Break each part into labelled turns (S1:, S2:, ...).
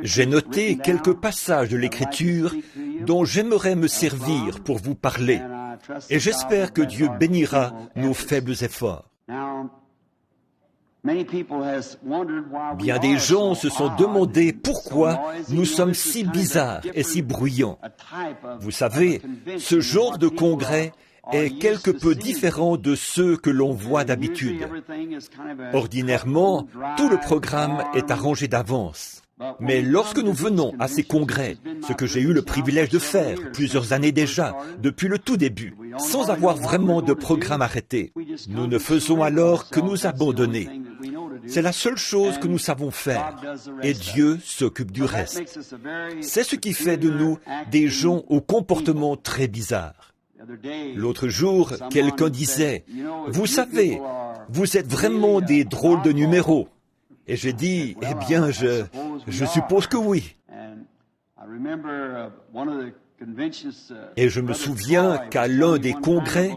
S1: J'ai noté quelques passages de l'Écriture dont j'aimerais me servir pour vous parler, et j'espère que Dieu bénira nos faibles efforts. Bien des gens se sont demandé pourquoi nous sommes si bizarres et si bruyants. Vous savez, ce genre de congrès est quelque peu différent de ceux que l'on voit d'habitude. Ordinairement, tout le programme est arrangé d'avance. Mais lorsque nous venons à ces congrès, ce que j'ai eu le privilège de faire plusieurs années déjà, depuis le tout début, sans avoir vraiment de programme arrêté, nous ne faisons alors que nous abandonner. C'est la seule chose que nous savons faire, et Dieu s'occupe du reste. C'est ce qui fait de nous des gens au comportement très bizarre. L'autre jour, quelqu'un disait, « Vous savez, vous êtes vraiment des drôles de numéros. » Et j'ai dit, eh bien, je suppose que oui. Et je me souviens qu'à l'un des congrès,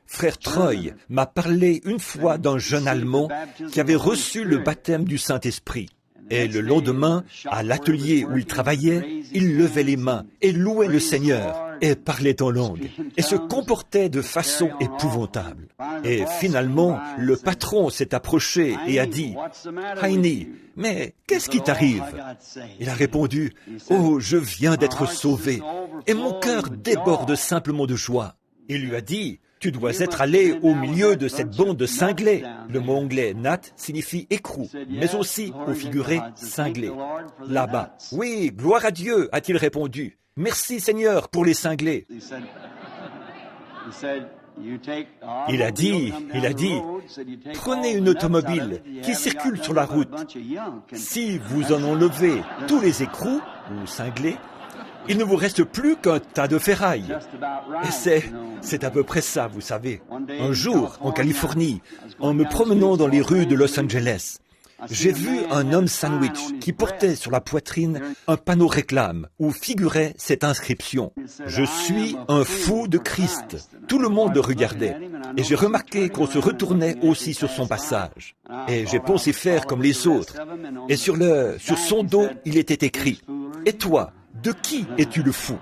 S1: Frère Troy m'a parlé une fois d'un jeune Allemand qui avait reçu le baptême du Saint-Esprit. Et le lendemain, à l'atelier où il travaillait, il levait les mains et louait le Seigneur et parlait en langue et se comportait de façon épouvantable. Et finalement, le patron s'est approché et a dit « Heini, mais qu'est-ce qui t'arrive ?» Il a répondu « Oh, je viens d'être sauvé et mon cœur déborde simplement de joie. » Il lui a dit « Tu dois être allé au milieu de cette bande de cinglés. » Le mot anglais « nat » signifie écrou, mais aussi au figuré « cinglé ». Là-bas. « Oui, gloire à Dieu » a-t-il répondu. « Merci Seigneur pour les cinglés. » Il a dit, prenez une automobile qui circule sur la route. Si vous en enlevez tous les écrous ou cinglés, il ne vous reste plus qu'un tas de ferraille. Et c'est à peu près ça, vous savez. Un jour, en Californie, en me promenant dans les rues de Los Angeles, j'ai vu un homme sandwich qui portait sur la poitrine un panneau réclame où figurait cette inscription « Je suis un fou de Christ ». Tout le monde le regardait et j'ai remarqué qu'on se retournait aussi sur son passage. Et j'ai pensé faire comme les autres. Et sur son dos, il était écrit « Et toi, de qui es-tu le fou ?»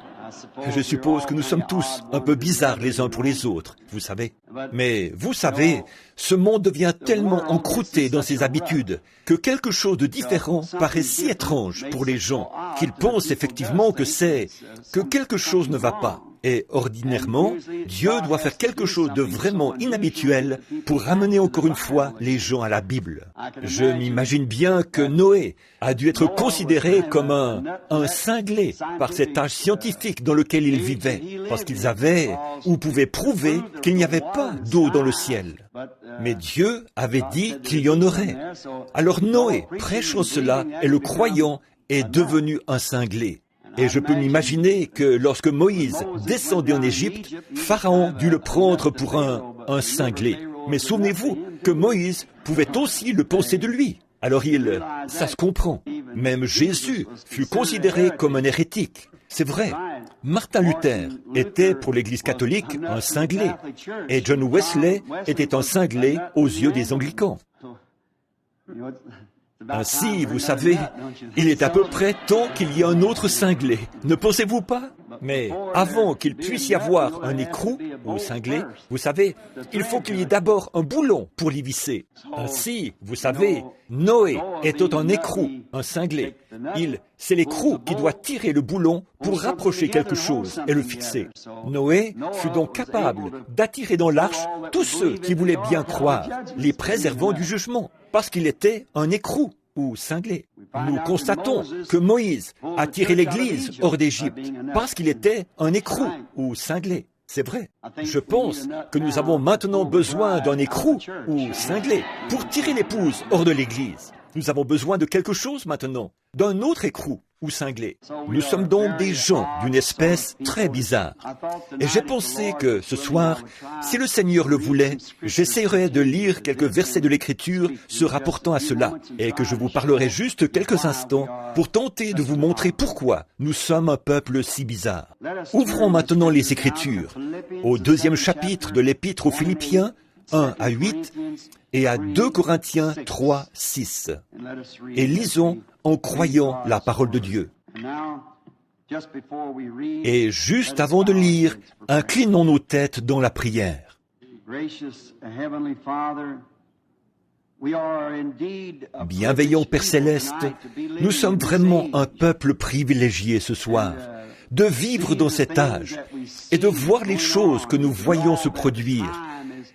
S1: Je suppose que nous sommes tous un peu bizarres les uns pour les autres, vous savez. Mais vous savez, ce monde devient tellement encrouté dans ses habitudes que quelque chose de différent paraît si étrange pour les gens qu'ils pensent effectivement que quelque chose ne va pas. Et ordinairement, Dieu doit faire quelque chose de vraiment inhabituel pour ramener encore une fois les gens à la Bible. Je m'imagine bien que Noé a dû être considéré comme un cinglé par cet âge scientifique dans lequel il vivait, parce qu'ils avaient ou pouvaient prouver qu'il n'y avait pas d'eau dans le ciel. Mais Dieu avait dit qu'il y en aurait. Alors Noé, prêchant cela et le croyant, est devenu un cinglé. Et je peux m'imaginer que lorsque Moïse descendait en Égypte, Pharaon dut le prendre pour un cinglé. Mais souvenez-vous que Moïse pouvait aussi le penser de lui. Alors ça se comprend. Même Jésus fut considéré comme un hérétique. C'est vrai. Martin Luther était pour l'Église catholique un cinglé. Et John Wesley était un cinglé aux yeux des anglicans. Ainsi, vous savez, il est à peu près temps qu'il y ait un autre cinglé, ne pensez-vous pas? Mais avant qu'il puisse y avoir un écrou ou cinglé, vous savez, il faut qu'il y ait d'abord un boulon pour l'y visser. Ainsi, vous savez, Noé étant un écrou, un cinglé, c'est l'écrou qui doit tirer le boulon pour rapprocher quelque chose et le fixer. Noé fut donc capable d'attirer dans l'arche tous ceux qui voulaient bien croire, les préservant du jugement, parce qu'il était un écrou ou cinglé. Nous constatons que Moïse a tiré l'Église hors d'Égypte parce qu'il était un écrou ou cinglé. C'est vrai. Je pense que nous avons maintenant besoin d'un écrou ou cinglé pour tirer l'épouse hors de l'Église. Nous avons besoin de quelque chose maintenant, d'un autre écrou ou cinglé. Nous sommes donc des gens d'une espèce très bizarre. Et j'ai pensé que ce soir, si le Seigneur le voulait, j'essaierais de lire quelques versets de l'Écriture se rapportant à cela, et que je vous parlerai juste quelques instants pour tenter de vous montrer pourquoi nous sommes un peuple si bizarre. Ouvrons maintenant les Écritures au 2e chapitre de l'Épître aux Philippiens, 1 à 8, et à 2 Corinthiens 3, 6. Et lisons en croyant la parole de Dieu. Et juste avant de lire, inclinons nos têtes dans la prière. Bienveillant Père Céleste, nous sommes vraiment un peuple privilégié ce soir, de vivre dans cet âge et de voir les choses que nous voyons se produire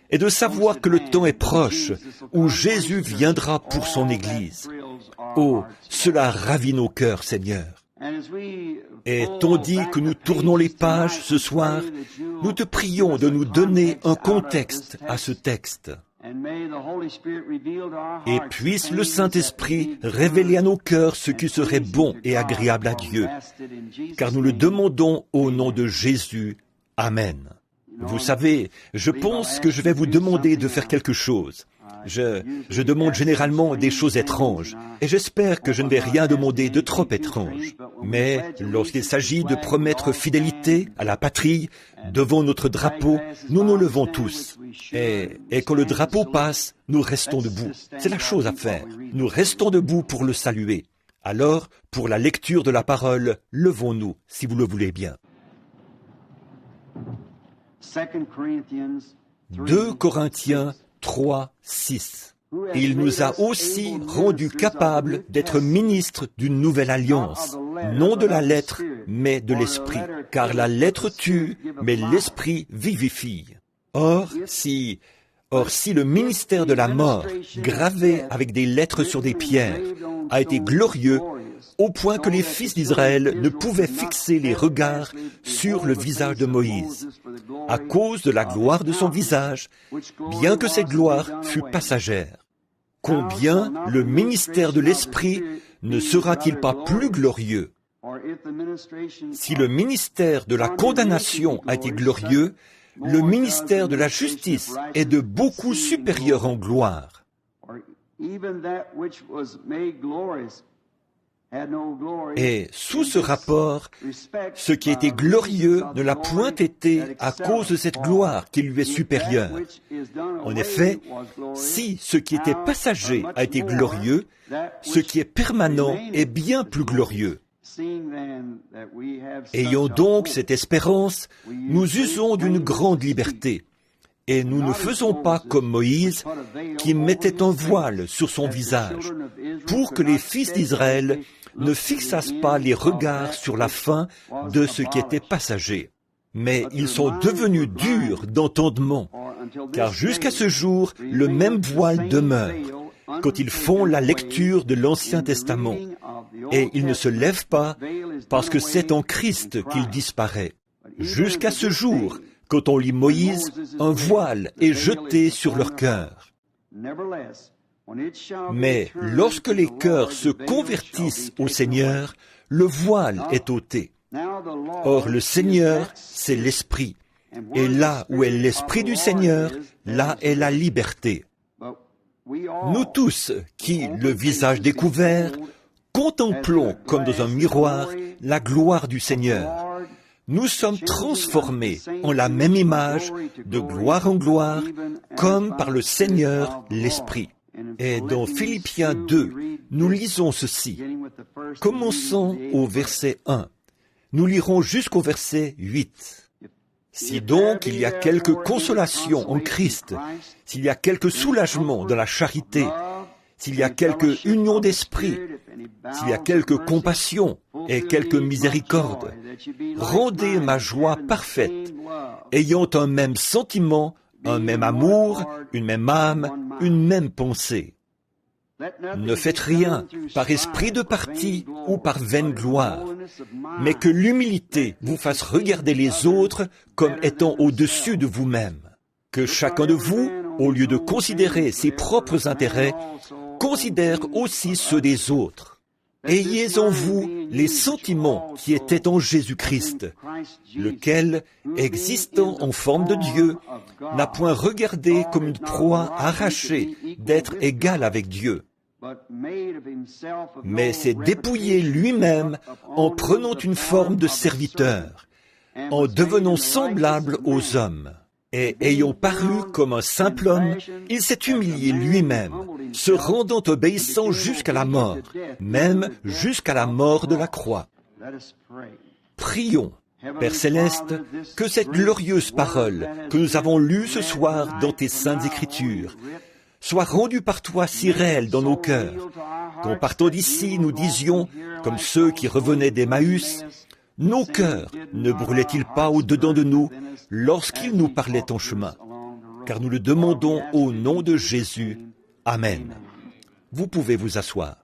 S1: et de savoir que le temps est proche où Jésus viendra pour son Église. Oh, cela ravit nos cœurs, Seigneur. Et tandis que nous tournons les pages ce soir, nous te prions de nous donner un contexte à ce texte. Et puisse le Saint-Esprit révéler à nos cœurs ce qui serait bon et agréable à Dieu, car nous le demandons au nom de Jésus. Amen. Vous savez, je pense que je vais vous demander de faire quelque chose. Je demande généralement des choses étranges, et j'espère que je ne vais rien demander de trop étrange. Mais lorsqu'il s'agit de promettre fidélité à la patrie, devant notre drapeau, nous nous levons tous. Et quand le drapeau passe, nous restons debout. C'est la chose à faire. Nous restons debout pour le saluer. Alors, pour la lecture de la parole, levons-nous, si vous le voulez bien. 2 Corinthiens 3, 6. Il nous a aussi rendus capables d'être ministres d'une nouvelle alliance, non de la lettre, mais de l'esprit. Car la lettre tue, mais l'esprit vivifie. Or, si le ministère de la mort, gravé avec des lettres sur des pierres, a été glorieux, au point que les fils d'Israël ne pouvaient fixer les regards sur le visage de Moïse, à cause de la gloire de son visage, bien que cette gloire fût passagère. Combien le ministère de l'Esprit ne sera-t-il pas plus glorieux? Si le ministère de la condamnation a été glorieux, le ministère de la justice est de beaucoup supérieur en gloire. Et sous ce rapport, ce qui était glorieux ne l'a point été à cause de cette gloire qui lui est supérieure. En effet, si ce qui était passager a été glorieux, ce qui est permanent est bien plus glorieux. Ayant donc cette espérance, nous usons d'une grande liberté. Et nous ne faisons pas comme Moïse, qui mettait un voile sur son visage, pour que les fils d'Israël ne fixassent pas les regards sur la fin de ce qui était passager. Mais ils sont devenus durs d'entendement, car jusqu'à ce jour, le même voile demeure, quand ils font la lecture de l'Ancien Testament, et ils ne se lèvent pas, parce que c'est en Christ qu'il disparaît. Jusqu'à ce jour, quand on lit Moïse, un voile est jeté sur leur cœur. Mais lorsque les cœurs se convertissent au Seigneur, le voile est ôté. Or, le Seigneur, c'est l'Esprit. Et là où est l'Esprit du Seigneur, là est la liberté. Nous tous, qui, le visage découvert, contemplons comme dans un miroir la gloire du Seigneur, nous sommes transformés en la même image, de gloire en gloire, comme par le Seigneur l'Esprit. Et dans Philippiens 2, nous lisons ceci. Commençons au verset 1. Nous lirons jusqu'au verset 8. Si donc il y a quelque consolation en Christ, s'il y a quelque soulagement dans la charité, s'il y a quelque union d'esprit, s'il y a quelque compassion et quelque miséricorde, rendez ma joie parfaite, ayant un même sentiment, un même amour, une même âme, une même pensée. Ne faites rien par esprit de parti ou par vaine gloire, mais que l'humilité vous fasse regarder les autres comme étant au-dessus de vous-même. Que chacun de vous, au lieu de considérer ses propres intérêts, considère aussi ceux des autres. Ayez en vous les sentiments qui étaient en Jésus-Christ, lequel, existant en forme de Dieu, n'a point regardé comme une proie arrachée d'être égal avec Dieu, mais s'est dépouillé lui-même en prenant une forme de serviteur, en devenant semblable aux hommes. Et ayant paru comme un simple homme, il s'est humilié lui-même, se rendant obéissant jusqu'à la mort, même jusqu'à la mort de la croix. Prions. Père Céleste, que cette glorieuse parole que nous avons lue ce soir dans tes saintes Écritures soit rendue par toi si réelle dans nos cœurs, qu'en partant d'ici nous disions, comme ceux qui revenaient d'Emmaüs, nos cœurs ne brûlaient-ils pas au-dedans de nous lorsqu'ils nous parlaient en chemin? Car nous le demandons au nom de Jésus. Amen. Vous pouvez vous asseoir.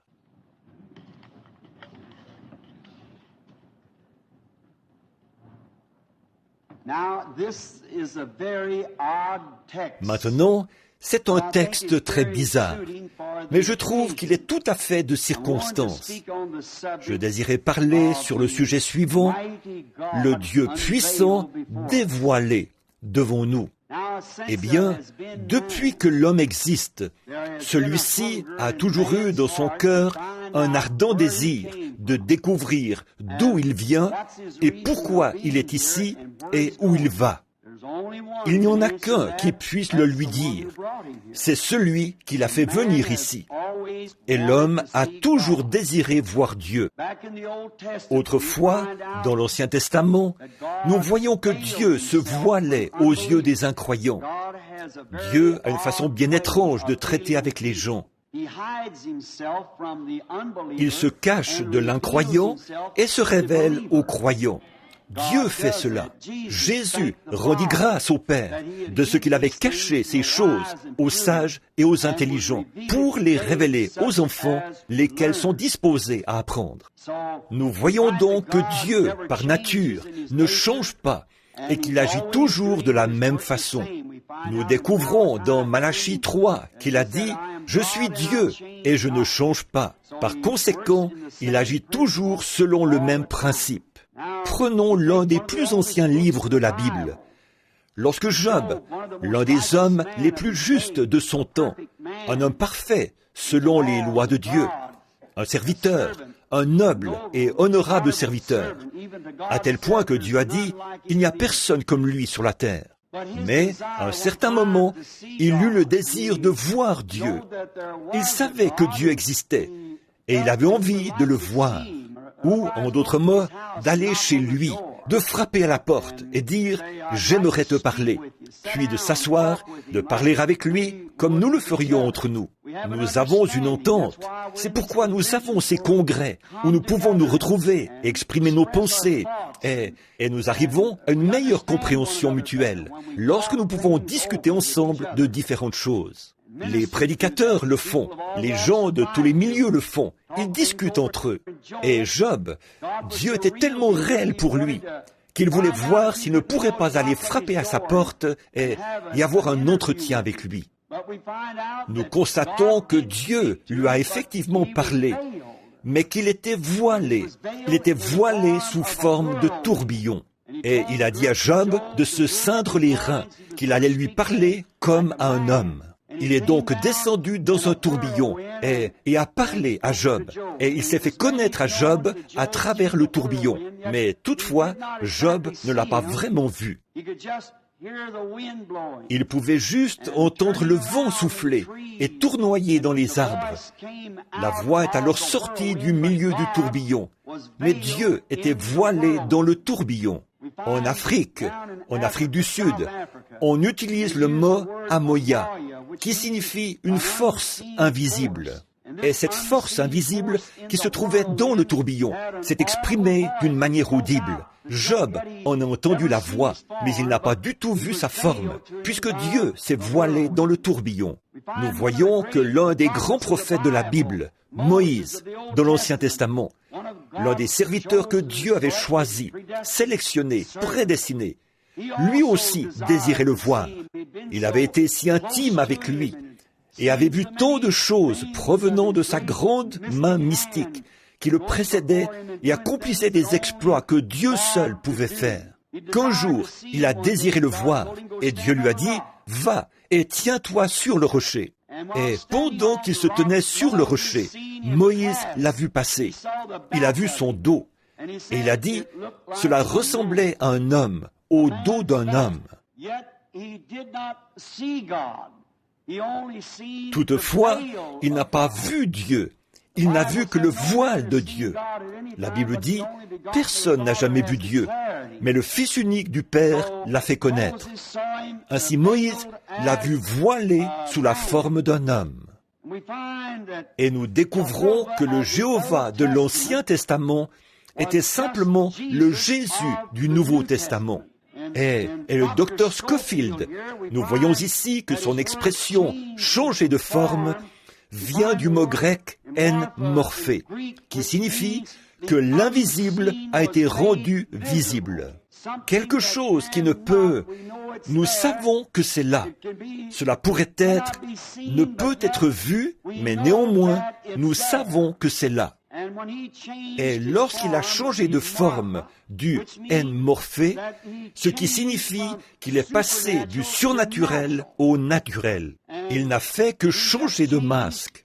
S1: Maintenant, c'est un texte très bizarre, mais je trouve qu'il est tout à fait de circonstance. Je désirais parler sur le sujet suivant, le Dieu puissant dévoilé devant nous. Eh bien, depuis que l'homme existe, celui-ci a toujours eu dans son cœur un ardent désir de découvrir d'où il vient et pourquoi il est ici et où il va. Il n'y en a qu'un qui puisse le lui dire. C'est celui qui l'a fait venir ici. Et l'homme a toujours désiré voir Dieu. Autrefois, dans l'Ancien Testament, nous voyons que Dieu se voilait aux yeux des incroyants. Dieu a une façon bien étrange de traiter avec les gens. Il se cache de l'incroyant et se révèle aux croyants. Dieu fait cela. Jésus rendit grâce au Père de ce qu'il avait caché ces choses aux sages et aux intelligents pour les révéler aux enfants, lesquels sont disposés à apprendre. Nous voyons donc que Dieu, par nature, ne change pas et qu'il agit toujours de la même façon. Nous découvrons dans Malachie 3 qu'il a dit « Je suis Dieu et je ne change pas ». Par conséquent, il agit toujours selon le même principe. Prenons l'un des plus anciens livres de la Bible. Lorsque Job, l'un des hommes les plus justes de son temps, un homme parfait selon les lois de Dieu, un serviteur, un noble et honorable serviteur, à tel point que Dieu a dit « Il n'y a personne comme lui sur la terre ». Mais, à un certain moment, il eut le désir de voir Dieu. Il savait que Dieu existait, et il avait envie de le voir. Ou, en d'autres mots, d'aller chez lui, de frapper à la porte et dire « J'aimerais te parler », puis de s'asseoir, de parler avec lui comme nous le ferions entre nous. Nous avons une entente. C'est pourquoi nous avons ces congrès où nous pouvons nous retrouver, exprimer nos pensées, et nous arrivons à une meilleure compréhension mutuelle lorsque nous pouvons discuter ensemble de différentes choses. Les prédicateurs le font, les gens de tous les milieux le font, ils discutent entre eux. Et Job, Dieu était tellement réel pour lui qu'il voulait voir s'il ne pourrait pas aller frapper à sa porte et y avoir un entretien avec lui. Nous constatons que Dieu lui a effectivement parlé, mais qu'il était voilé. Il était voilé sous forme de tourbillon. Et il a dit à Job de se ceindre les reins, qu'il allait lui parler comme à un homme. Il est donc descendu dans un tourbillon et a parlé à Job. Et il s'est fait connaître à Job à travers le tourbillon. Mais toutefois, Job ne l'a pas vraiment vu. Il pouvait juste entendre le vent souffler et tournoyer dans les arbres. La voix est alors sortie du milieu du tourbillon. Mais Dieu était voilé dans le tourbillon. En Afrique du Sud, on utilise le mot « amoya », qui signifie une force invisible. Et cette force invisible qui se trouvait dans le tourbillon s'est exprimée d'une manière audible. Job en a entendu la voix, mais il n'a pas du tout vu sa forme, puisque Dieu s'est voilé dans le tourbillon. Nous voyons que l'un des grands prophètes de la Bible, Moïse, dans l'Ancien Testament, l'un des serviteurs que Dieu avait choisi, sélectionné, prédestiné, lui aussi désirait le voir. Il avait été si intime avec lui et avait vu tant de choses provenant de sa grande main mystique qui le précédait et accomplissait des exploits que Dieu seul pouvait faire. Qu'un jour, il a désiré le voir et Dieu lui a dit « Va et tiens-toi sur le rocher ». Et pendant qu'il se tenait sur le rocher, Moïse l'a vu passer. Il a vu son dos. Et il a dit, cela ressemblait à un homme, au dos d'un homme. Toutefois, il n'a pas vu Dieu. Il n'a vu que le voile de Dieu. La Bible dit, personne n'a jamais vu Dieu, mais le Fils unique du Père l'a fait connaître. Ainsi Moïse l'a vu voilé sous la forme d'un homme. Et nous découvrons que le Jéhovah de l'Ancien Testament était simplement le Jésus du Nouveau Testament. Et le docteur Scofield, nous voyons ici que son expression « changer de forme » vient du mot grec « en morphé », qui signifie que l'invisible a été rendu visible. Quelque chose qui ne peut, nous savons que c'est là. Cela pourrait être, ne peut être vu, mais néanmoins, nous savons que c'est là. Et lorsqu'il a changé de forme du en morphé, ce qui signifie qu'il est passé du surnaturel au naturel. Il n'a fait que changer de masque.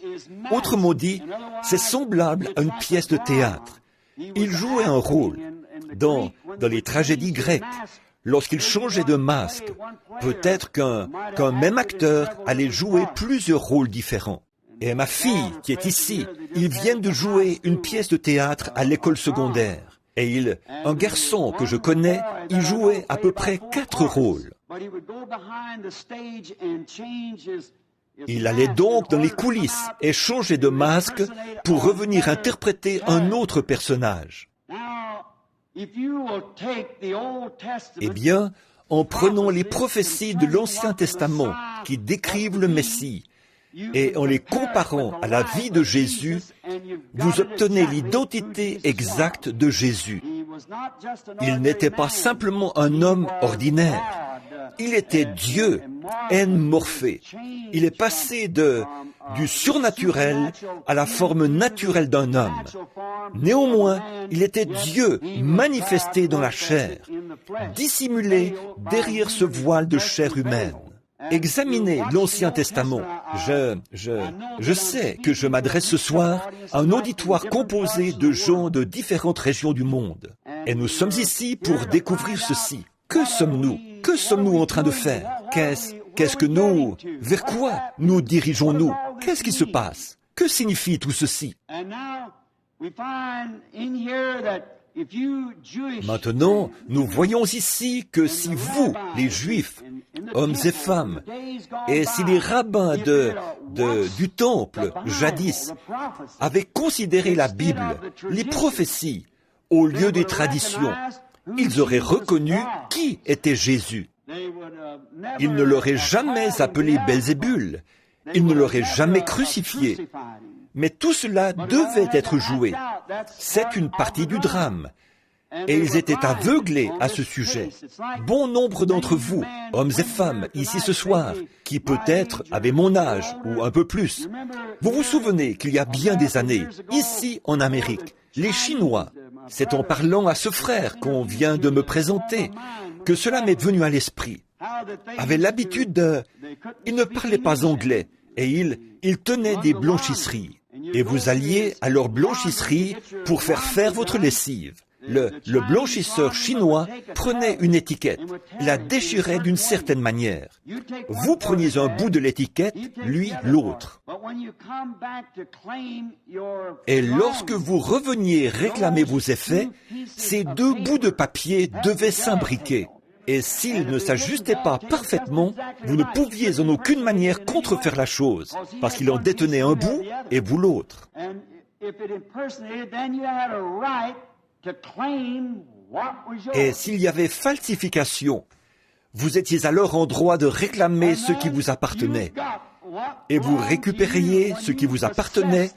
S1: Autrement dit, c'est semblable à une pièce de théâtre. Il jouait un rôle. Dans les tragédies grecques, lorsqu'il changeait de masque, peut-être qu'un même acteur allait jouer plusieurs rôles différents. Et ma fille, qui est ici, ils viennent de jouer une pièce de théâtre à l'école secondaire. Et un garçon que je connais, il jouait à peu près 4 rôles. Il allait donc dans les coulisses et changer de masque pour revenir interpréter un autre personnage. Eh bien, en prenant les prophéties de l'Ancien Testament qui décrivent le Messie, et en les comparant à la vie de Jésus, vous obtenez l'identité exacte de Jésus. Il n'était pas simplement un homme ordinaire. Il était Dieu, en morphé. Il est passé du surnaturel à la forme naturelle d'un homme. Néanmoins, il était Dieu manifesté dans la chair, dissimulé derrière ce voile de chair humaine. Examinez l'Ancien Testament. Je sais que je m'adresse ce soir à un auditoire composé de gens de différentes régions du monde. Et nous sommes ici pour découvrir ceci. Que sommes-nous? Que sommes-nous en train de faire? Qu'est-ce que nous... Vers quoi nous dirigeons-nous? Qu'est-ce qui se passe? Que signifie tout ceci? Maintenant, nous voyons ici que si vous, les Juifs, hommes et femmes, et si les rabbins du temple, jadis, avaient considéré la Bible, les prophéties, au lieu des traditions, ils auraient reconnu qui était Jésus. Ils ne l'auraient jamais appelé Belzébul, ils ne l'auraient jamais crucifié. Mais tout cela devait être joué. C'est une partie du drame. Et ils étaient aveuglés à ce sujet. Bon nombre d'entre vous, hommes et femmes, ici ce soir, qui peut-être avaient mon âge ou un peu plus, vous vous souvenez qu'il y a bien des années, ici en Amérique, les Chinois, c'est en parlant à ce frère qu'on vient de me présenter, que cela m'est venu à l'esprit, avaient l'habitude ils ne parlaient pas anglais, et ils tenaient des blanchisseries. Et vous alliez à leur blanchisserie pour faire votre lessive. Le blanchisseur chinois prenait une étiquette, la déchirait d'une certaine manière. Vous preniez un bout de l'étiquette, lui l'autre. Et lorsque vous reveniez réclamer vos effets, ces 2 bouts de papier devaient s'imbriquer. Et s'ils ne s'ajustaient pas parfaitement, vous ne pouviez en aucune manière contrefaire la chose, parce qu'il en détenait un bout et vous l'autre. Et s'il y avait falsification, vous étiez alors en droit de réclamer ce qui vous appartenait. Et vous récupériez ce qui vous appartenait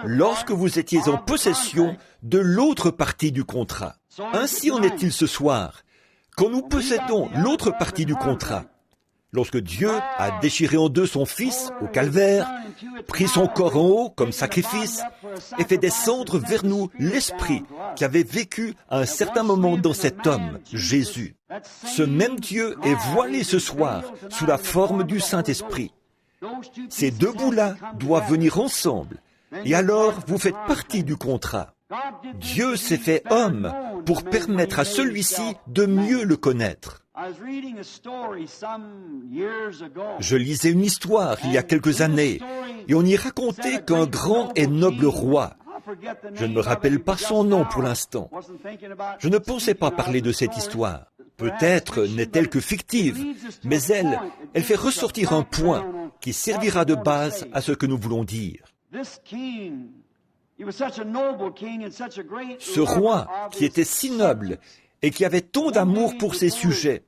S1: lorsque vous étiez en possession de l'autre partie du contrat. Ainsi en est-il ce soir, quand nous possédons l'autre partie du contrat. Lorsque Dieu a déchiré en 2 son Fils au calvaire, pris son corps en haut comme sacrifice et fait descendre vers nous l'Esprit qui avait vécu à un certain moment dans cet homme, Jésus. Ce même Dieu est voilé ce soir sous la forme du Saint-Esprit. Ces 2 bouts-là doivent venir ensemble et alors vous faites partie du contrat. Dieu s'est fait homme pour permettre à celui-ci de mieux le connaître. Je lisais une histoire il y a quelques années, et on y racontait qu'un grand et noble roi, je ne me rappelle pas son nom pour l'instant, je ne pensais pas parler de cette histoire. Peut-être n'est-elle que fictive, mais elle fait ressortir un point qui servira de base à ce que nous voulons dire. Ce roi, qui était si noble et qui avait tant d'amour pour ses sujets,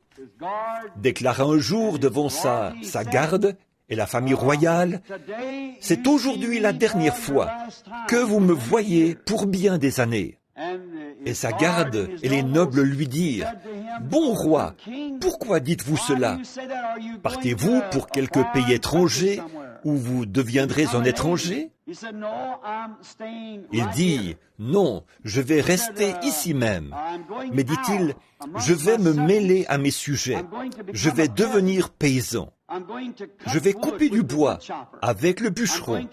S1: déclara un jour devant sa garde et la famille royale, « C'est aujourd'hui la dernière fois que vous me voyez pour bien des années. » Et sa garde et les nobles lui dirent, « Bon roi, pourquoi dites-vous cela? Partez-vous pour quelque pays étranger où vous deviendrez un étranger ?» Il dit, « Non, je vais rester ici même. » Mais dit-il, « Je vais me mêler à mes sujets. Je vais devenir paysan. Je vais couper du bois avec le bûcheron.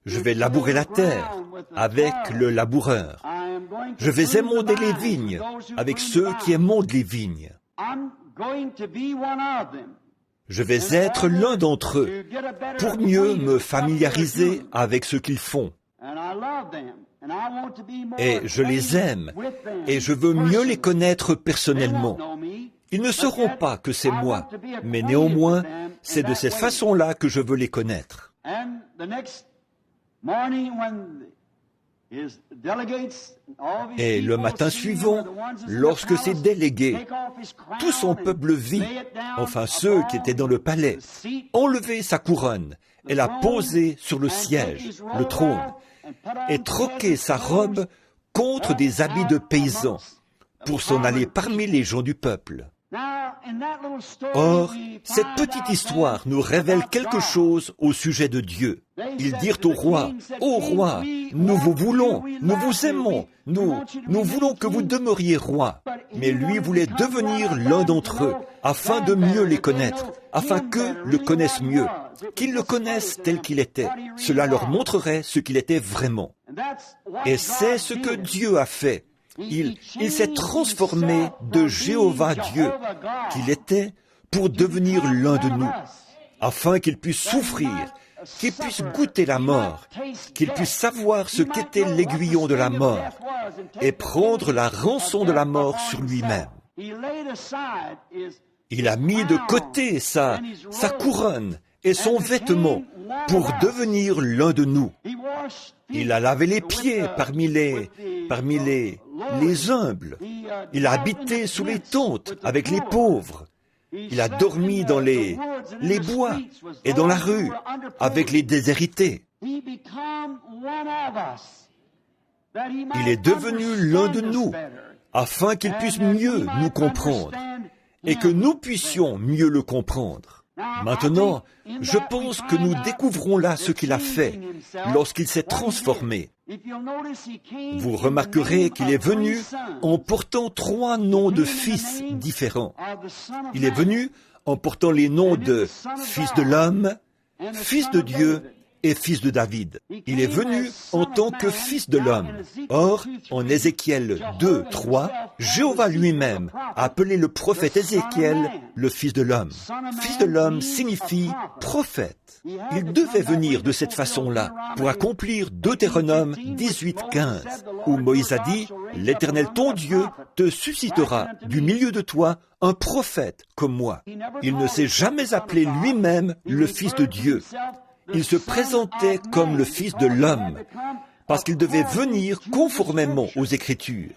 S1: Je vais labourer la terre avec le laboureur. Je vais émonder les vignes avec ceux qui émondent les vignes. Je vais être l'un d'entre eux pour mieux me familiariser avec ce qu'ils font. Et je les aime et je veux mieux les connaître personnellement. Ils ne sauront pas que c'est moi, mais néanmoins, c'est de cette façon-là que je veux les connaître. Et le matin suivant, lorsque ses délégués, tout son peuple vit, enfin ceux qui étaient dans le palais, enlever sa couronne et la poser sur le siège, le trône, et troquer sa robe contre des habits de paysans pour s'en aller parmi les gens du peuple. Or, cette petite histoire nous révèle quelque chose au sujet de Dieu. Ils dirent au roi, « Ô roi, nous vous voulons, nous vous aimons, nous voulons que vous demeuriez roi. » Mais lui voulait devenir l'un d'entre eux, afin de mieux les connaître, afin qu'eux le connaissent mieux, qu'ils le connaissent tel qu'il était. Cela leur montrerait ce qu'il était vraiment. Et c'est ce que Dieu a fait. Il s'est transformé de Jéhovah Dieu qu'il était pour devenir l'un de nous, afin qu'il puisse souffrir, qu'il puisse goûter la mort, qu'il puisse savoir ce qu'était l'aiguillon de la mort et prendre la rançon de la mort sur lui-même. Il a mis de côté sa couronne et son vêtement pour devenir l'un de nous. Il a lavé les pieds parmi les humbles. Il a habité sous les tentes avec les pauvres. Il a dormi dans les bois et dans la rue avec les déshérités. Il est devenu l'un de nous afin qu'il puisse mieux nous comprendre et que nous puissions mieux le comprendre. Maintenant, je pense que nous découvrons là ce qu'il a fait lorsqu'il s'est transformé. Vous remarquerez qu'il est venu en portant 3 noms de fils différents. Il est venu en portant les noms de Fils de l'homme, Fils de Dieu et Fils de David. Il est venu en tant que Fils de l'homme. Or, en Ézéchiel 2, 3, Jéhovah lui-même a appelé le prophète Ézéchiel le Fils de l'homme. Fils de l'homme signifie prophète. Il devait venir de cette façon-là pour accomplir Deutéronome 18, 15, où Moïse a dit « L'Éternel ton Dieu te suscitera du milieu de toi un prophète comme moi. » Il ne s'est jamais appelé lui-même le Fils de Dieu. Il se présentait comme le Fils de l'homme, parce qu'il devait venir conformément aux Écritures.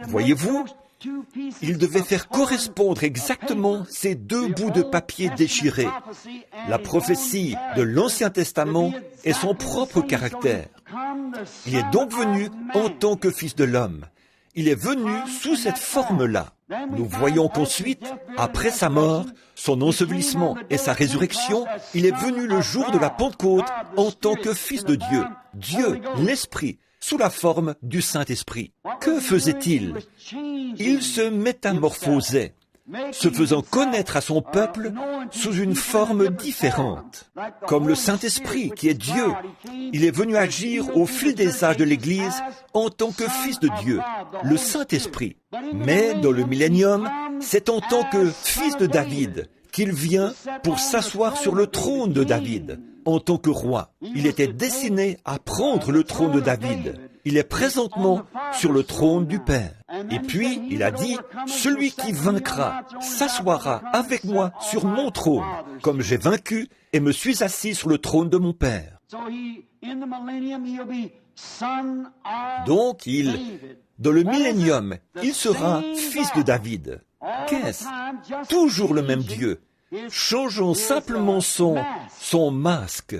S1: Voyez-vous, il devait faire correspondre exactement ces 2 bouts de papier déchirés, la prophétie de l'Ancien Testament et son propre caractère. Il est donc venu en tant que Fils de l'homme. Il est venu sous cette forme-là. Nous voyons qu'ensuite, après sa mort, son ensevelissement et sa résurrection, il est venu le jour de la Pentecôte en tant que Fils de Dieu, Dieu, l'Esprit, sous la forme du Saint-Esprit. Que faisait-il? Il se métamorphosait se faisant connaître à son peuple sous une forme différente. Comme le Saint-Esprit, qui est Dieu, il est venu agir au fil des âges de l'Église en tant que Fils de Dieu, le Saint-Esprit. Mais dans le millénium, c'est en tant que Fils de David qu'il vient pour s'asseoir sur le trône de David, en tant que roi. Il était destiné à prendre le trône de David. Il est présentement sur le trône du Père. Et puis, il a dit, « Celui qui vaincra s'assoira avec moi sur mon trône, comme j'ai vaincu et me suis assis sur le trône de mon Père. » Donc, dans le millénium, il sera fils de David. Qu'est-ce? Toujours le même Dieu, changeant simplement son masque.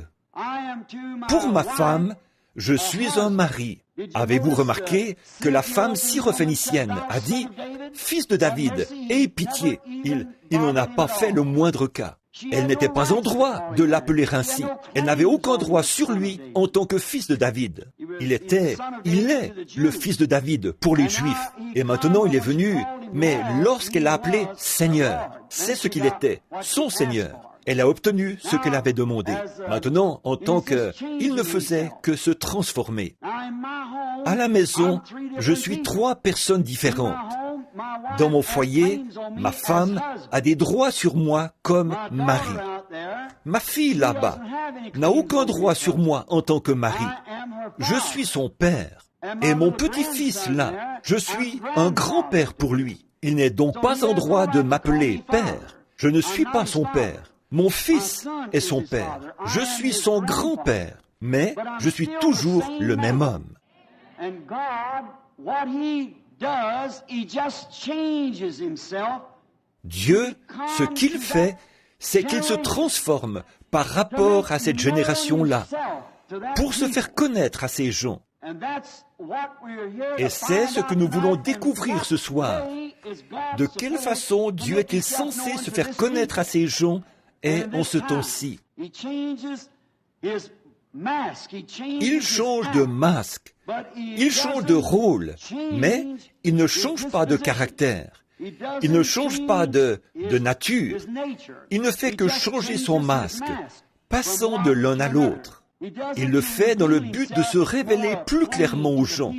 S1: Pour ma femme, je suis un mari. Avez-vous remarqué que la femme syrophénicienne a dit « Fils de David, aie pitié ». Il n'en a pas fait le moindre cas. Elle n'était pas en droit de l'appeler ainsi. Elle n'avait aucun droit sur lui en tant que fils de David. Il est le fils de David pour les Juifs. Et maintenant il est venu, mais lorsqu'elle l'a appelé Seigneur, c'est ce qu'il était, son Seigneur. Elle a obtenu ce qu'elle avait demandé. Maintenant, en tant il ne faisait que se transformer. À la maison, je suis 3 personnes différentes. Dans mon foyer, ma femme a des droits sur moi comme mari. Ma fille là-bas n'a aucun droit sur moi en tant que mari. Je suis son père. Et mon petit-fils là, je suis un grand-père pour lui. Il n'est donc pas en droit de m'appeler père. Je ne suis pas son père. Mon fils est son père. Je suis son grand-père. Mais je suis toujours le même homme. Dieu, ce qu'il fait, c'est qu'il se transforme par rapport à cette génération-là, pour se faire connaître à ces gens. Et c'est ce que nous voulons découvrir ce soir. De quelle façon Dieu est-il censé se faire connaître à ces gens et en ce temps-ci? Il change de masque, il change de rôle, mais il ne change pas de caractère, il ne change pas de nature, il ne fait que changer son masque, passant de l'un à l'autre. Il le fait dans le but de se révéler plus clairement aux gens,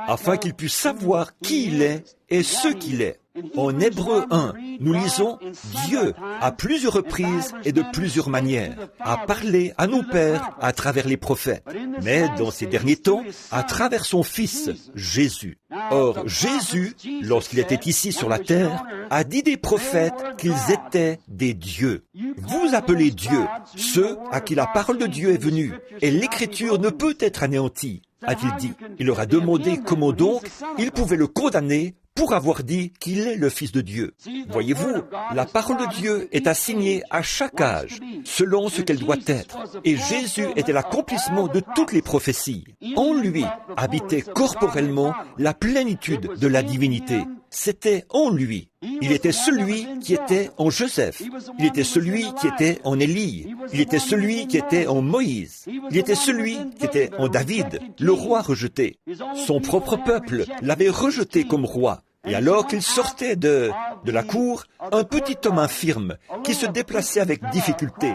S1: afin qu'ils puissent savoir qui il est et ce qu'il est. En Hébreux 1, nous lisons « Dieu, à plusieurs reprises et de plusieurs manières, a parlé à nos pères à travers les prophètes, mais dans ces derniers temps, à travers son Fils, Jésus. » Or, Jésus, lorsqu'il était ici sur la terre, a dit des prophètes qu'ils étaient des dieux. Vous appelez Dieu ceux à qui la parole de Dieu est venue, et l'Écriture ne peut être anéantie, a-t-il dit. Il leur a demandé comment donc il pouvait le condamner pour avoir dit qu'il est le Fils de Dieu. Voyez-vous, la parole de Dieu est assignée à chaque âge, selon ce qu'elle doit être. Et Jésus était l'accomplissement de toutes les prophéties. En lui habitait corporellement la plénitude de la divinité. C'était en lui. Il était celui qui était en Joseph. Il était celui qui était en Élie. Il était celui qui était en Moïse. Il était celui qui était en David, le roi rejeté. Son propre peuple l'avait rejeté comme roi. Et alors qu'il sortait de la cour, un petit homme infirme qui se déplaçait avec difficulté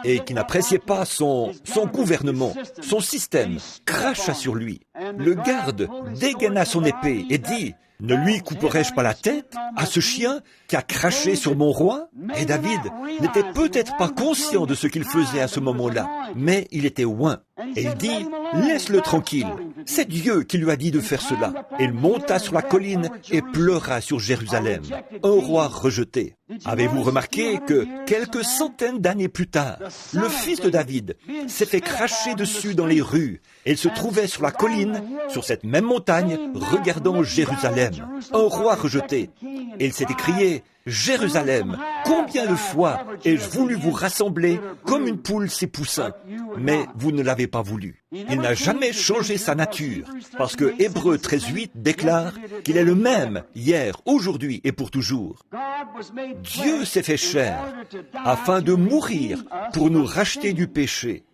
S1: et qui n'appréciait pas son gouvernement, son système, cracha sur lui. Le garde dégaina son épée et dit « Ne lui couperai-je pas la tête à ce chien qui a craché sur mon roi ?» Et David n'était peut-être pas conscient de ce qu'il faisait à ce moment-là, mais il était oint. Et il dit « Laisse-le tranquille. C'est Dieu qui lui a dit de faire cela. » Et il monta sur la colline et pleura sur Jérusalem, un roi rejeté. Avez-vous remarqué que quelques centaines d'années plus tard, le fils de David s'est fait cracher dessus dans les rues et il se trouvait sur la colline, sur cette même montagne, regardant Jérusalem, un roi rejeté. Et il s'est écrié « Jérusalem, combien de fois ai-je voulu vous rassembler comme une poule ses poussins, mais vous ne l'avez pas voulu. » Il n'a jamais changé sa nature, parce que Hébreux 13:8 déclare qu'il est le même hier, aujourd'hui et pour toujours. Dieu s'est fait chair afin de mourir pour nous racheter du péché.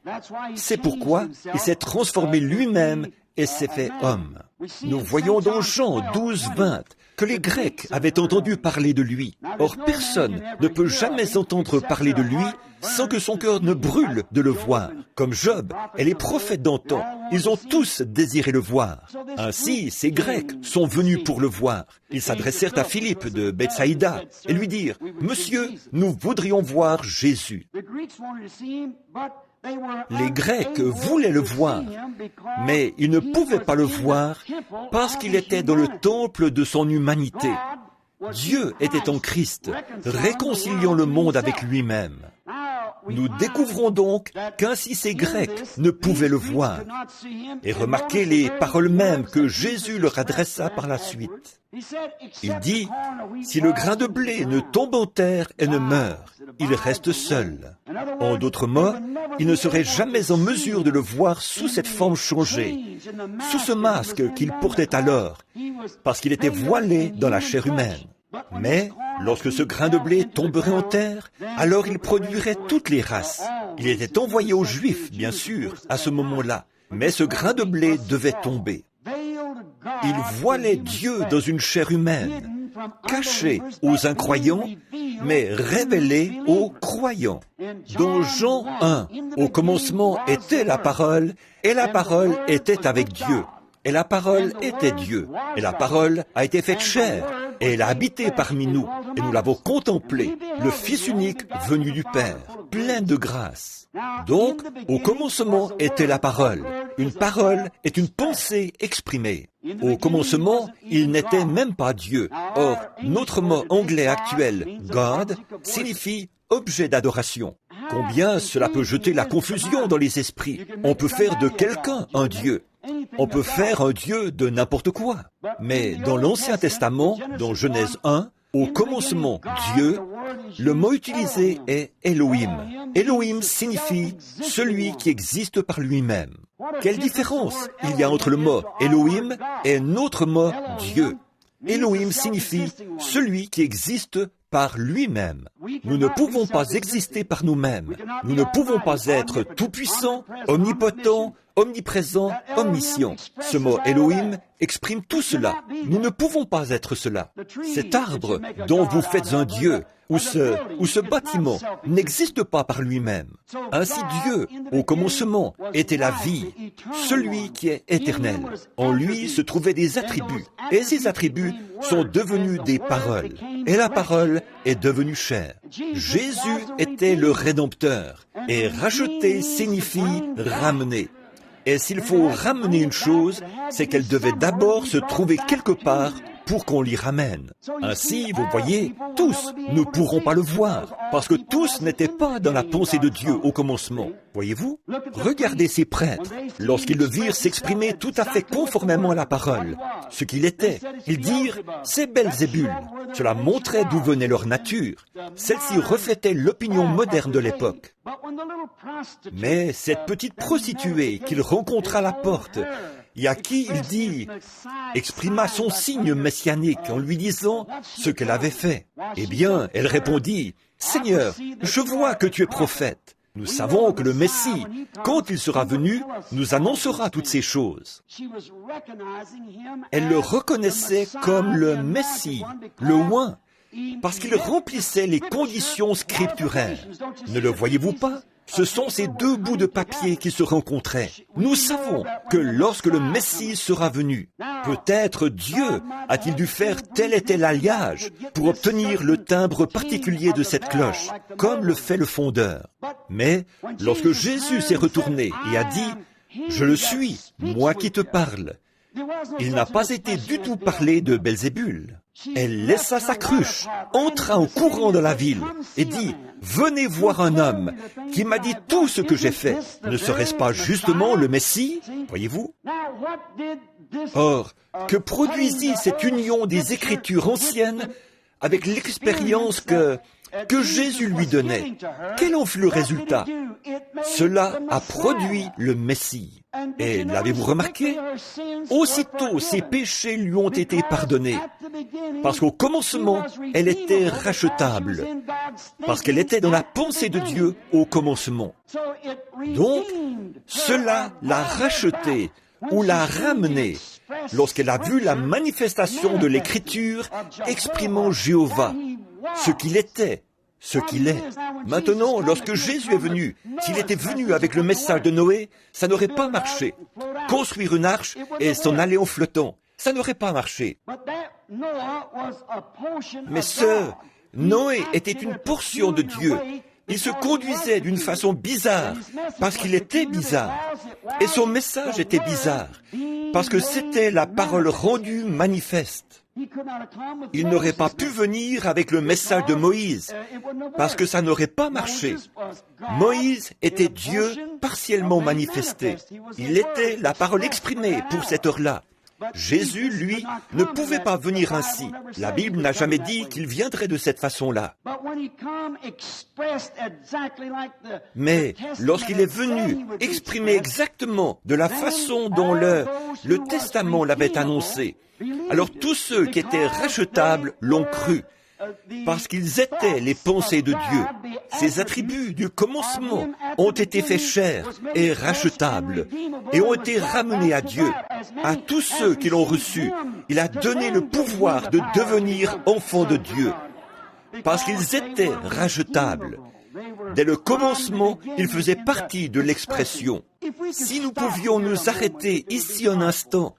S1: C'est pourquoi il s'est transformé lui-même et s'est fait homme. Nous voyons dans Jean 12, 20 que les Grecs avaient entendu parler de lui. Or, personne ne peut jamais entendre parler de lui sans que son cœur ne brûle de le voir. Comme Job et les prophètes d'antan, ils ont tous désiré le voir. Ainsi, ces Grecs sont venus pour le voir. Ils s'adressèrent à Philippe de Bethsaïda et lui dirent, « Monsieur, nous voudrions voir Jésus. » Les Grecs voulaient le voir, mais ils ne pouvaient pas le voir parce qu'il était dans le temple de son humanité. Dieu était en Christ, réconciliant le monde avec lui-même. Nous découvrons donc qu'ainsi ces Grecs ne pouvaient le voir. Et remarquez les paroles mêmes que Jésus leur adressa par la suite. Il dit, « Si le grain de blé ne tombe en terre et ne meurt, il reste seul. » En d'autres mots, il ne serait jamais en mesure de le voir sous cette forme changée, sous ce masque qu'il portait alors, parce qu'il était voilé dans la chair humaine. Mais, lorsque ce grain de blé tomberait en terre, alors il produirait toutes les races. Il était envoyé aux Juifs, bien sûr, à ce moment-là, mais ce grain de blé devait tomber. Il voilait Dieu dans une chair humaine, caché aux incroyants, mais révélé aux croyants. Dans Jean 1, au commencement était la parole, et la parole était avec Dieu. Et la parole était Dieu, et la parole a été faite chair, et elle a habité parmi nous, et nous l'avons contemplé, le Fils unique venu du Père, plein de grâce. Donc, au commencement était la parole. Une parole est une pensée exprimée. Au commencement, il n'était même pas Dieu. Or, notre mot anglais actuel, God, signifie objet d'adoration. Combien cela peut jeter la confusion dans les esprits. On peut faire de quelqu'un un Dieu. On peut faire un Dieu de n'importe quoi. Mais dans l'Ancien Testament, dans Genèse 1, au commencement, Dieu, le mot utilisé est Elohim. Elohim signifie celui qui existe par lui-même. Quelle différence il y a entre le mot Elohim et notre mot Dieu? Elohim signifie celui qui existe par lui-même. Nous ne pouvons pas exister par nous-mêmes. Nous ne pouvons pas être tout-puissants, omnipotents, omniprésents, omniscients. Ce mot Elohim exprime tout cela. Nous ne pouvons pas être cela. Cet arbre dont vous faites un Dieu, ou ce bâtiment, n'existe pas par lui-même. Ainsi Dieu, au commencement, était la vie, celui qui est éternel. En lui se trouvaient des attributs, et ces attributs sont devenus des paroles. Et la parole est devenue chair. Jésus était le Rédempteur, et racheter signifie ramener. Et s'il faut ramener une chose, c'est qu'elle devait d'abord se trouver quelque part pour qu'on l'y ramène. Ainsi, vous voyez, tous ne pourront pas le voir, parce que tous n'étaient pas dans la pensée de Dieu au commencement. Voyez-vous? Regardez ces prêtres, lorsqu'ils le virent s'exprimer tout à fait conformément à la parole, ce qu'il était. Ils dirent, c'est Belzébul. Cela montrait d'où venait leur nature. Celle-ci reflétait l'opinion moderne de l'époque. Mais cette petite prostituée qu'il rencontra à la porte, et à qui il dit, exprima son signe messianique en lui disant ce qu'elle avait fait. Eh bien, elle répondit, « Seigneur, je vois que tu es prophète. Nous savons que le Messie, quand il sera venu, nous annoncera toutes ces choses. » Elle le reconnaissait comme le Messie, le oint, parce qu'il remplissait les conditions scripturaires. Ne le voyez-vous pas? Ce sont ces deux bouts de papier qui se rencontraient. Nous savons que lorsque le Messie sera venu, peut-être Dieu a-t-il dû faire tel et tel alliage pour obtenir le timbre particulier de cette cloche, comme le fait le fondeur. Mais lorsque Jésus s'est retourné et a dit « Je le suis, moi qui te parle », il n'a pas été du tout parlé de Belzébul. Elle laissa sa cruche, entra en courant dans la ville et dit « Venez voir un homme qui m'a dit tout ce que j'ai fait. Ne serait-ce pas justement le Messie ?» Voyez-vous? Or, que produisit cette union des Écritures anciennes avec l'expérience que Jésus lui donnait? Quel en fut le résultat? Cela a produit le Messie. Et l'avez-vous remarqué? Aussitôt ses péchés lui ont été pardonnés, parce qu'au commencement, elle était rachetable, parce qu'elle était dans la pensée de Dieu au commencement. Donc, cela l'a rachetée, ou l'a ramenée lorsqu'elle a vu la manifestation de l'Écriture exprimant Jéhovah, ce qu'il était, ce qu'il est. Maintenant, lorsque Jésus est venu, s'il était venu avec le message de Noé, ça n'aurait pas marché. Construire une arche et s'en aller en flottant, ça n'aurait pas marché. Mais Noé était une portion de Dieu. Il se conduisait d'une façon bizarre, parce qu'il était bizarre. Et son message était bizarre, parce que c'était la parole rendue manifeste. Il n'aurait pas pu venir avec le message de Moïse, parce que ça n'aurait pas marché. Moïse était Dieu partiellement manifesté. Il était la parole exprimée pour cette heure-là. Jésus, lui, ne pouvait pas venir ainsi. La Bible n'a jamais dit qu'il viendrait de cette façon-là. Mais lorsqu'il est venu exprimer exactement de la façon dont le Testament l'avait annoncé, alors tous ceux qui étaient rachetables l'ont cru, parce qu'ils étaient les pensées de Dieu. Ces attributs du commencement ont été faits chair et rachetables, et ont été ramenés à Dieu. À tous ceux qui l'ont reçu, il a donné le pouvoir de devenir enfants de Dieu, parce qu'ils étaient rachetables. Dès le commencement, ils faisaient partie de l'expression. Si nous pouvions nous arrêter ici un instant,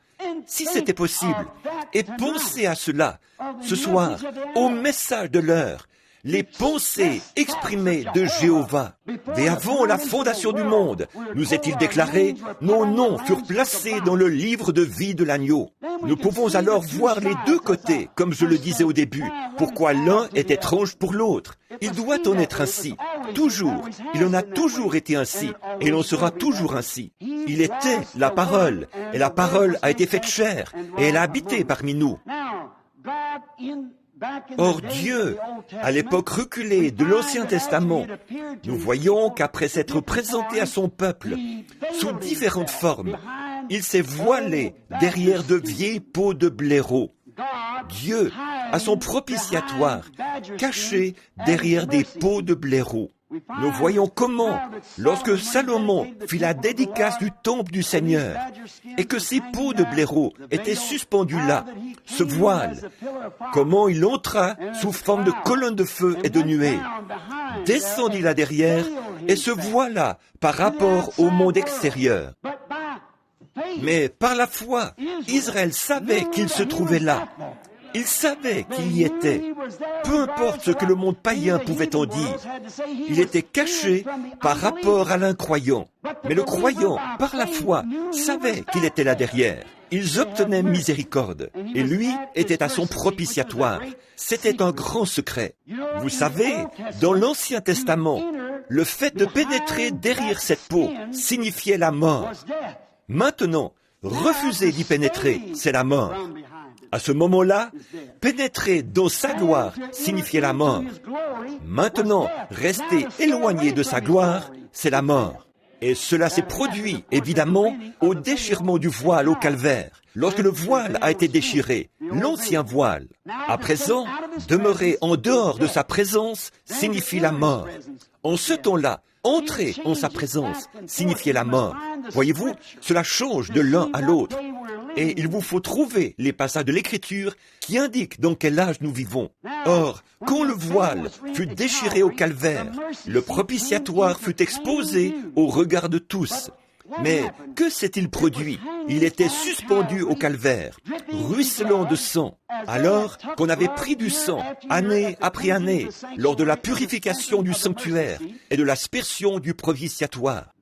S1: si c'était possible, et penser à cela, ce soir, au message de l'heure, les pensées exprimées de Jéhovah. Dès avant la fondation du monde, nous est-il déclaré, nos noms furent placés dans le livre de vie de l'agneau. Nous pouvons alors voir les deux côtés, comme je le disais au début. Pourquoi l'un est étrange pour l'autre? Il doit en être ainsi. Toujours. Il en a toujours été ainsi. Et il en sera toujours ainsi. Il était la parole. Et la parole a été faite chair. Et elle a habité parmi nous. Or Dieu, à l'époque reculée de l'Ancien Testament, nous voyons qu'après s'être présenté à son peuple sous différentes formes, il s'est voilé derrière de vieilles peaux de blaireau. Dieu, à son propitiatoire, caché derrière des peaux de blaireau. Nous voyons comment, lorsque Salomon fit la dédicace du temple du Seigneur, et que ces peaux de blaireau étaient suspendues là, ce voile, comment il entra sous forme de colonne de feu et de nuée, descendit là derrière, et se voila par rapport au monde extérieur. Mais par la foi, Israël savait qu'il se trouvait là. Il savait qu'il y était. Peu importe ce que le monde païen pouvait en dire. Il était caché par rapport à l'incroyant. Mais le croyant, par la foi, savait qu'il était là derrière. Ils obtenaient miséricorde. Et lui était à son propitiatoire. C'était un grand secret. Vous savez, dans l'Ancien Testament, le fait de pénétrer derrière cette peau signifiait la mort. Maintenant, refuser d'y pénétrer, c'est la mort. À ce moment-là, pénétrer dans sa gloire signifiait la mort. Maintenant, rester éloigné de sa gloire, c'est la mort. Et cela s'est produit, évidemment, au déchirement du voile au calvaire. Lorsque le voile a été déchiré, l'ancien voile, à présent, demeurer en dehors de sa présence signifie la mort. En ce temps-là, entrer en sa présence signifiait la mort. Voyez-vous, cela change de l'un à l'autre. Et il vous faut trouver les passages de l'Écriture qui indiquent dans quel âge nous vivons. Or, quand le voile fut déchiré au calvaire, le propitiatoire fut exposé au regard de tous. Mais que s'est-il produit? Il était suspendu au calvaire, ruisselant de sang, alors qu'on avait pris du sang, année après année, lors de la purification du sanctuaire et de l'aspersion du propitiatoire.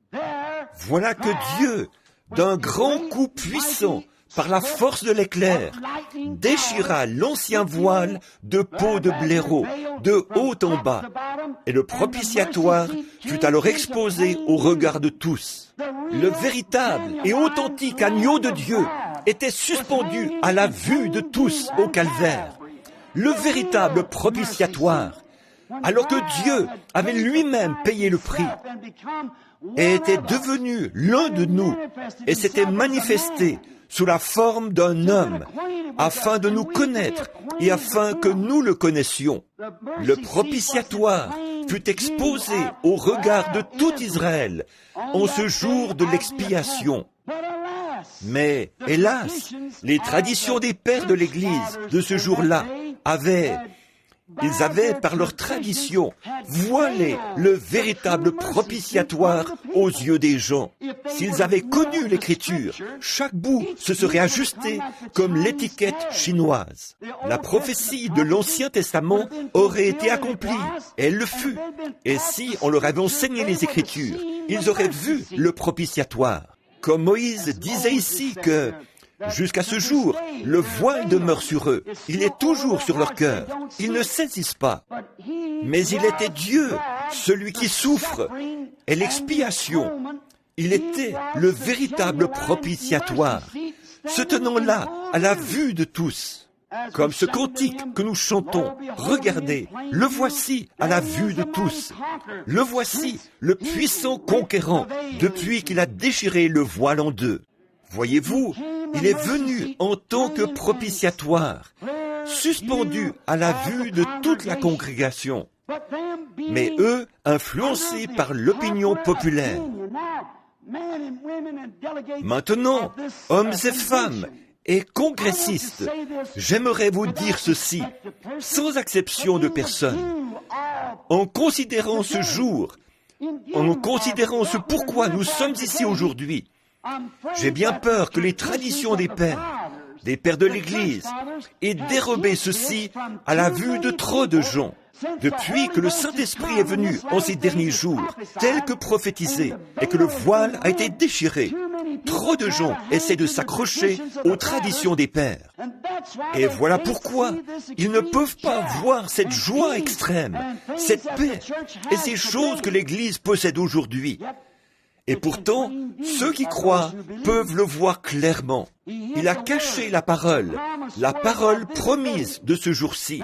S1: Voilà que Dieu, d'un grand coup puissant, par la force de l'éclair, déchira l'ancien voile de peau de blaireau, de haut en bas, et le propitiatoire fut alors exposé au regard de tous. Le véritable et authentique agneau de Dieu était suspendu à la vue de tous au calvaire. Le véritable propitiatoire, alors que Dieu avait lui-même payé le prix, et était devenu l'un de nous, et s'était manifesté sous la forme d'un homme, afin de nous connaître et afin que nous le connaissions. Le propitiatoire fut exposé au regard de tout Israël en ce jour de l'expiation. Mais, hélas, les traditions des pères de l'Église de ce jour-là ils avaient, par leur tradition, voilé le véritable propitiatoire aux yeux des gens. S'ils avaient connu l'Écriture, chaque bout se serait ajusté comme l'étiquette chinoise. La prophétie de l'Ancien Testament aurait été accomplie, et elle le fut. Et si on leur avait enseigné les Écritures, ils auraient vu le propitiatoire. Comme Moïse disait ici que jusqu'à ce jour, le voile demeure sur eux. Il est toujours sur leur cœur. Ils ne saisissent pas. Mais il était Dieu, celui qui souffre, et l'expiation. Il était le véritable propitiatoire, se tenant là, à la vue de tous. Comme ce cantique que nous chantons, regardez, le voici à la vue de tous. Le voici, le puissant conquérant, depuis qu'il a déchiré le voile en deux. Voyez-vous, il est venu en tant que propitiatoire, suspendu à la vue de toute la congrégation. Mais eux, influencés par l'opinion populaire. Maintenant, hommes et femmes et congressistes, j'aimerais vous dire ceci, sans exception de personne. En considérant ce jour, en considérant ce pourquoi nous sommes ici aujourd'hui, j'ai bien peur que les traditions des pères de l'Église, aient dérobé ceci à la vue de trop de gens. Depuis que le Saint-Esprit est venu en ces derniers jours, tel que prophétisé, et que le voile a été déchiré, trop de gens essaient de s'accrocher aux traditions des pères. Et voilà pourquoi ils ne peuvent pas voir cette joie extrême, cette paix et ces choses que l'Église possède aujourd'hui. Et pourtant, ceux qui croient peuvent le voir clairement. Il a caché la parole promise de ce jour-ci.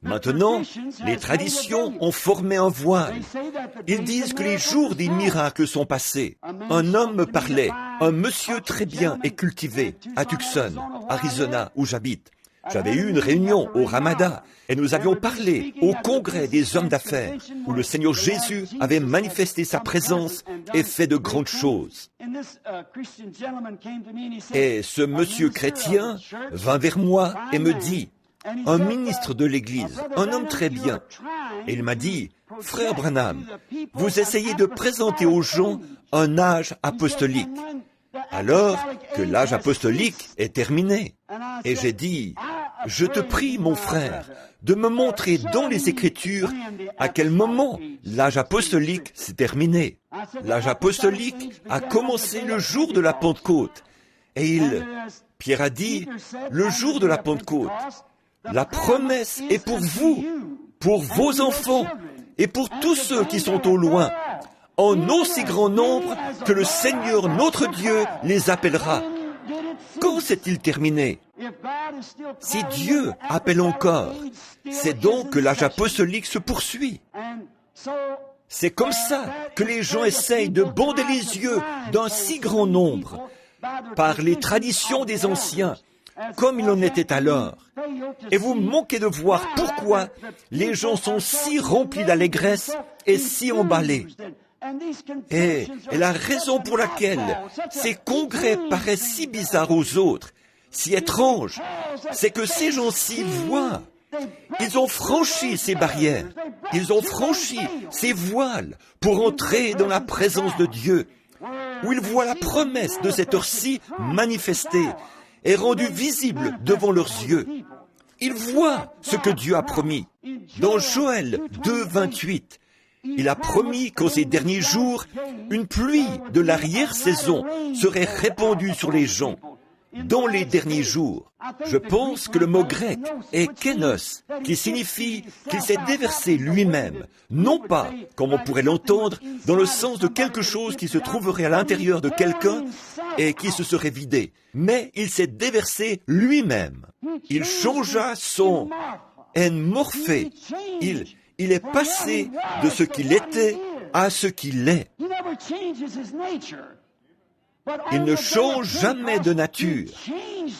S1: Maintenant, les traditions ont formé un voile. Ils disent que les jours des miracles sont passés. Un homme me parlait, un monsieur très bien et cultivé, à Tucson, Arizona, où j'habite. J'avais eu une réunion au Ramada et nous avions parlé au congrès des hommes d'affaires où le Seigneur Jésus avait manifesté sa présence et fait de grandes choses. Et ce monsieur chrétien vint vers moi et me dit, un ministre de l'Église, un homme très bien, et il m'a dit, « Frère Branham, vous essayez de présenter aux gens un âge apostolique, alors que l'âge apostolique est terminé. » Et j'ai dit, « Je te prie, mon frère, de me montrer dans les Écritures à quel moment l'âge apostolique s'est terminé. L'âge apostolique a commencé le jour de la Pentecôte. » Et Pierre a dit, « Le jour de la Pentecôte, la promesse est pour vous, pour vos enfants et pour tous ceux qui sont au loin, en aussi grand nombre que le Seigneur notre Dieu les appellera. » Quand s'est-il terminé? Si Dieu appelle encore, c'est donc que l'âge apostolique se poursuit. C'est comme ça que les gens essayent de bonder les yeux d'un si grand nombre par les traditions des anciens, comme il en était alors. Et vous manquez de voir pourquoi les gens sont si remplis d'allégresse et si emballés. Et la raison pour laquelle ces congrès paraissent si bizarres aux autres, si étranges, c'est que ces gens-ci voient. Ils ont franchi ces barrières, ils ont franchi ces voiles pour entrer dans la présence de Dieu, où ils voient la promesse de cette heure-ci manifestée et rendue visible devant leurs yeux. Ils voient ce que Dieu a promis. Dans Joël 2, 28, il a promis qu'en ces derniers jours, une pluie de l'arrière-saison serait répandue sur les gens. Dans les derniers jours, je pense que le mot grec est kénos, qui signifie qu'il s'est déversé lui-même, non pas, comme on pourrait l'entendre, dans le sens de quelque chose qui se trouverait à l'intérieur de quelqu'un et qui se serait vidé, mais il s'est déversé lui-même. Il changea son morphé. Il est passé de ce qu'il était à ce qu'il est. Il ne change jamais de nature,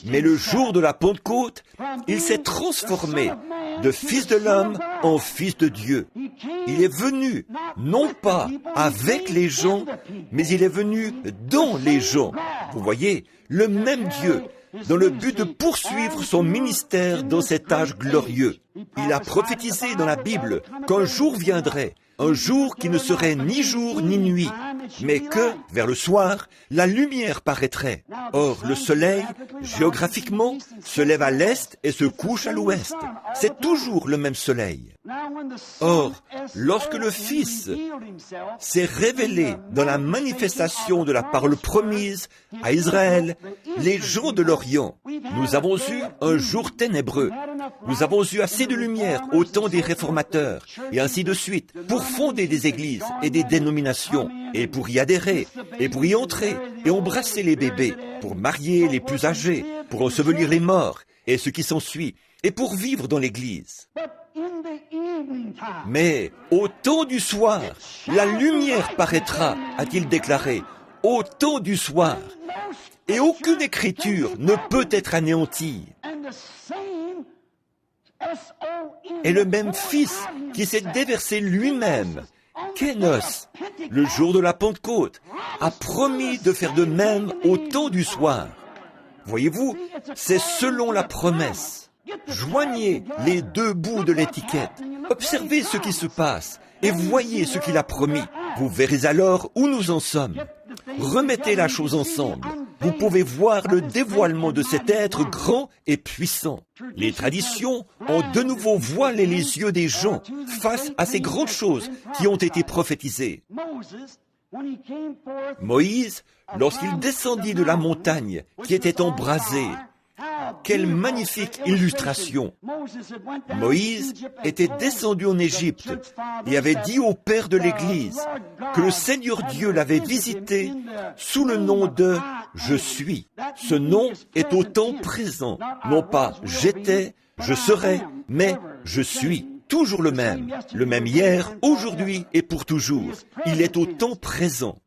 S1: mais le jour de la Pentecôte, il s'est transformé de fils de l'homme en fils de Dieu. Il est venu, non pas avec les gens, mais il est venu dans les gens. Vous voyez, le même Dieu, dans le but de poursuivre son ministère dans cet âge glorieux. Il a prophétisé dans la Bible qu'un jour viendrait, un jour qui ne serait ni jour ni nuit, mais que, vers le soir, la lumière paraîtrait. Or, le soleil, géographiquement, se lève à l'est et se couche à l'ouest. C'est toujours le même soleil. Or, lorsque le Fils s'est révélé dans la manifestation de la parole promise à Israël, les gens de l'Orient, nous avons eu un jour ténébreux. Nous avons eu assez de lumière au temps des réformateurs, et ainsi de suite, pour fonder des églises et des dénominations, et pour y adhérer, et pour y entrer, et embrasser les bébés, pour marier les plus âgés, pour ensevelir les morts, et ce qui s'ensuit, et pour vivre dans l'église. Mais au temps du soir, la lumière paraîtra, a-t-il déclaré, au temps du soir, et aucune écriture ne peut être anéantie. Et le même Fils qui s'est déversé lui-même, Kénos, le jour de la Pentecôte, a promis de faire de même au temps du soir. Voyez-vous, c'est selon la promesse. Joignez les deux bouts de l'étiquette, observez ce qui se passe et voyez ce qu'il a promis. Vous verrez alors où nous en sommes. Remettez la chose ensemble. Vous pouvez voir le dévoilement de cet être grand et puissant. Les traditions ont de nouveau voilé les yeux des gens face à ces grandes choses qui ont été prophétisées. Moïse, lorsqu'il descendit de la montagne qui était embrasée, quelle magnifique illustration! Moïse était descendu en Égypte et avait dit au père de l'Église que le Seigneur Dieu l'avait visité sous le nom de « Je suis ». Ce nom est au temps présent, non pas « j'étais »,« je serai », mais « je suis ». Toujours le même hier, aujourd'hui et pour toujours. Il est au temps présent.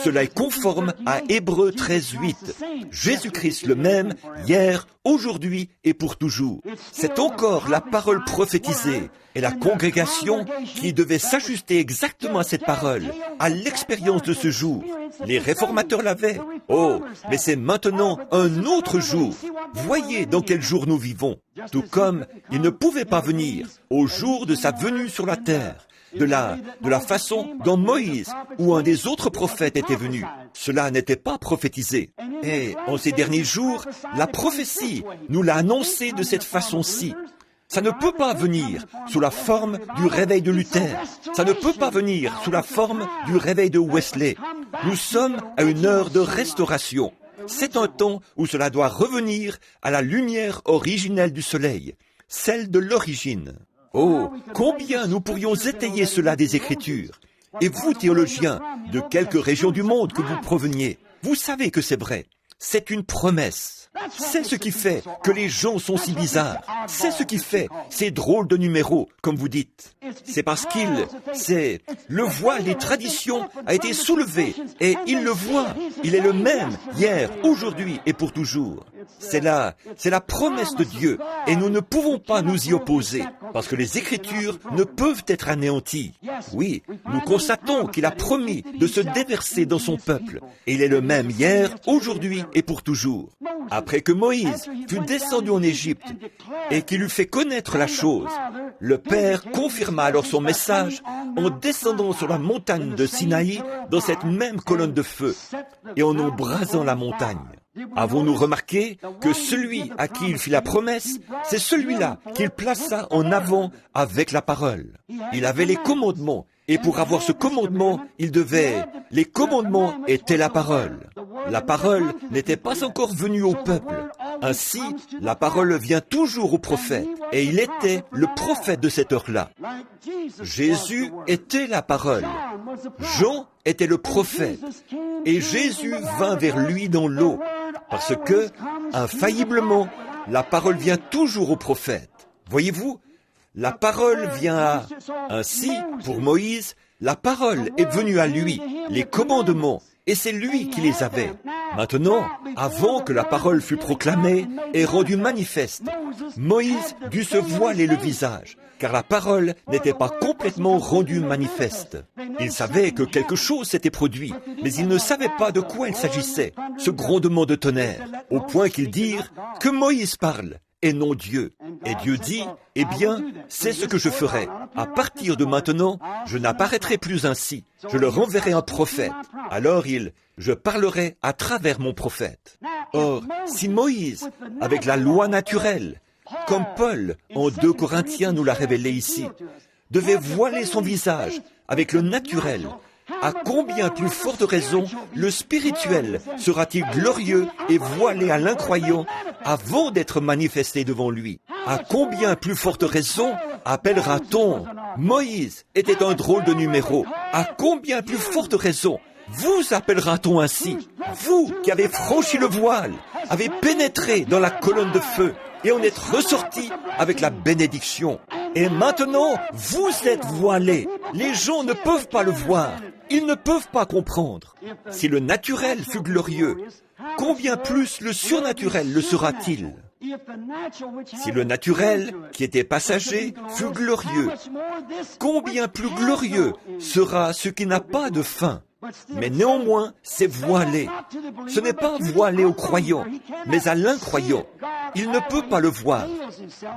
S1: Cela est conforme à Hébreux 13:8. Jésus-Christ le même, hier, aujourd'hui et pour toujours. C'est encore la parole prophétisée et la congrégation qui devait s'ajuster exactement à cette parole, à l'expérience de ce jour. Les réformateurs l'avaient. Oh, mais c'est maintenant un autre jour. Voyez dans quel jour nous vivons. Tout comme il ne pouvait pas venir au jour de sa venue sur la terre, de la façon dont Moïse ou un des autres prophètes était venu. Cela n'était pas prophétisé. Et en ces derniers jours, la prophétie nous l'a annoncé de cette façon-ci. Ça ne peut pas venir sous la forme du réveil de Luther. Ça ne peut pas venir sous la forme du réveil de Wesley. Nous sommes à une heure de restauration. C'est un temps où cela doit revenir à la lumière originelle du soleil, celle de l'origine. Oh, combien nous pourrions étayer cela des Écritures. Et vous, théologiens, de quelque région du monde que vous proveniez, vous savez que c'est vrai. C'est une promesse. C'est ce qui fait que les gens sont si bizarres. C'est ce qui fait ces drôles de numéros, comme vous dites. C'est parce le voile des traditions a été soulevé et il le voit. Il est le même hier, aujourd'hui et pour toujours. C'est la promesse de Dieu et nous ne pouvons pas nous y opposer parce que les Écritures ne peuvent être anéanties. Oui, nous constatons qu'il a promis de se déverser dans son peuple et il est le même hier, aujourd'hui et pour toujours. Après que Moïse fut descendu en Égypte et qu'il eut fait connaître la chose, le Père confirma alors son message en descendant sur la montagne de Sinaï dans cette même colonne de feu et en embrasant la montagne. Avons-nous remarqué que celui à qui il fit la promesse, c'est celui-là qu'il plaça en avant avec la parole. Il avait les commandements, et pour avoir ce commandement, les commandements étaient la parole. La parole n'était pas encore venue au peuple. Ainsi, la parole vient toujours au prophète, et il était le prophète de cette heure-là. Jésus était la parole. Jean était le prophète, et Jésus vint vers lui dans l'eau, parce que, infailliblement, la parole vient toujours au prophète. Voyez-vous, la parole vient ainsi, pour Moïse, la parole est venue à lui, les commandements, et c'est lui qui les avait. Maintenant, avant que la parole fût proclamée et rendue manifeste, Moïse dut se voiler le visage, car la parole n'était pas complètement rendue manifeste. Il savait que quelque chose s'était produit, mais il ne savait pas de quoi il s'agissait, ce grondement de tonnerre, au point qu'ils dirent que Moïse parle, et non Dieu. Et Dieu dit, eh bien, c'est ce que je ferai. À partir de maintenant, je n'apparaîtrai plus ainsi. Je leur enverrai un prophète. Alors je parlerai à travers mon prophète. Or, si Moïse, avec la loi naturelle, comme Paul, en 2 Corinthiens nous l'a révélé ici, devait voiler son visage avec le naturel, à combien plus forte raison le spirituel sera-t-il glorieux et voilé à l'incroyant avant d'être manifesté devant lui? À combien plus forte raison appellera-t-on Moïse était un drôle de numéro? À combien plus forte raison vous appellera-t-on ainsi? Vous qui avez franchi le voile, avez pénétré dans la colonne de feu et en êtes ressortis avec la bénédiction. Et maintenant, vous êtes voilés. Les gens ne peuvent pas le voir. Ils ne peuvent pas comprendre. Si le naturel fut glorieux, combien plus le surnaturel le sera-t-il? Si le naturel, qui était passager, fut glorieux, combien plus glorieux sera ce qui n'a pas de fin? Mais néanmoins, c'est voilé. Ce n'est pas voilé aux croyants, mais à l'incroyant. Il ne peut pas le voir.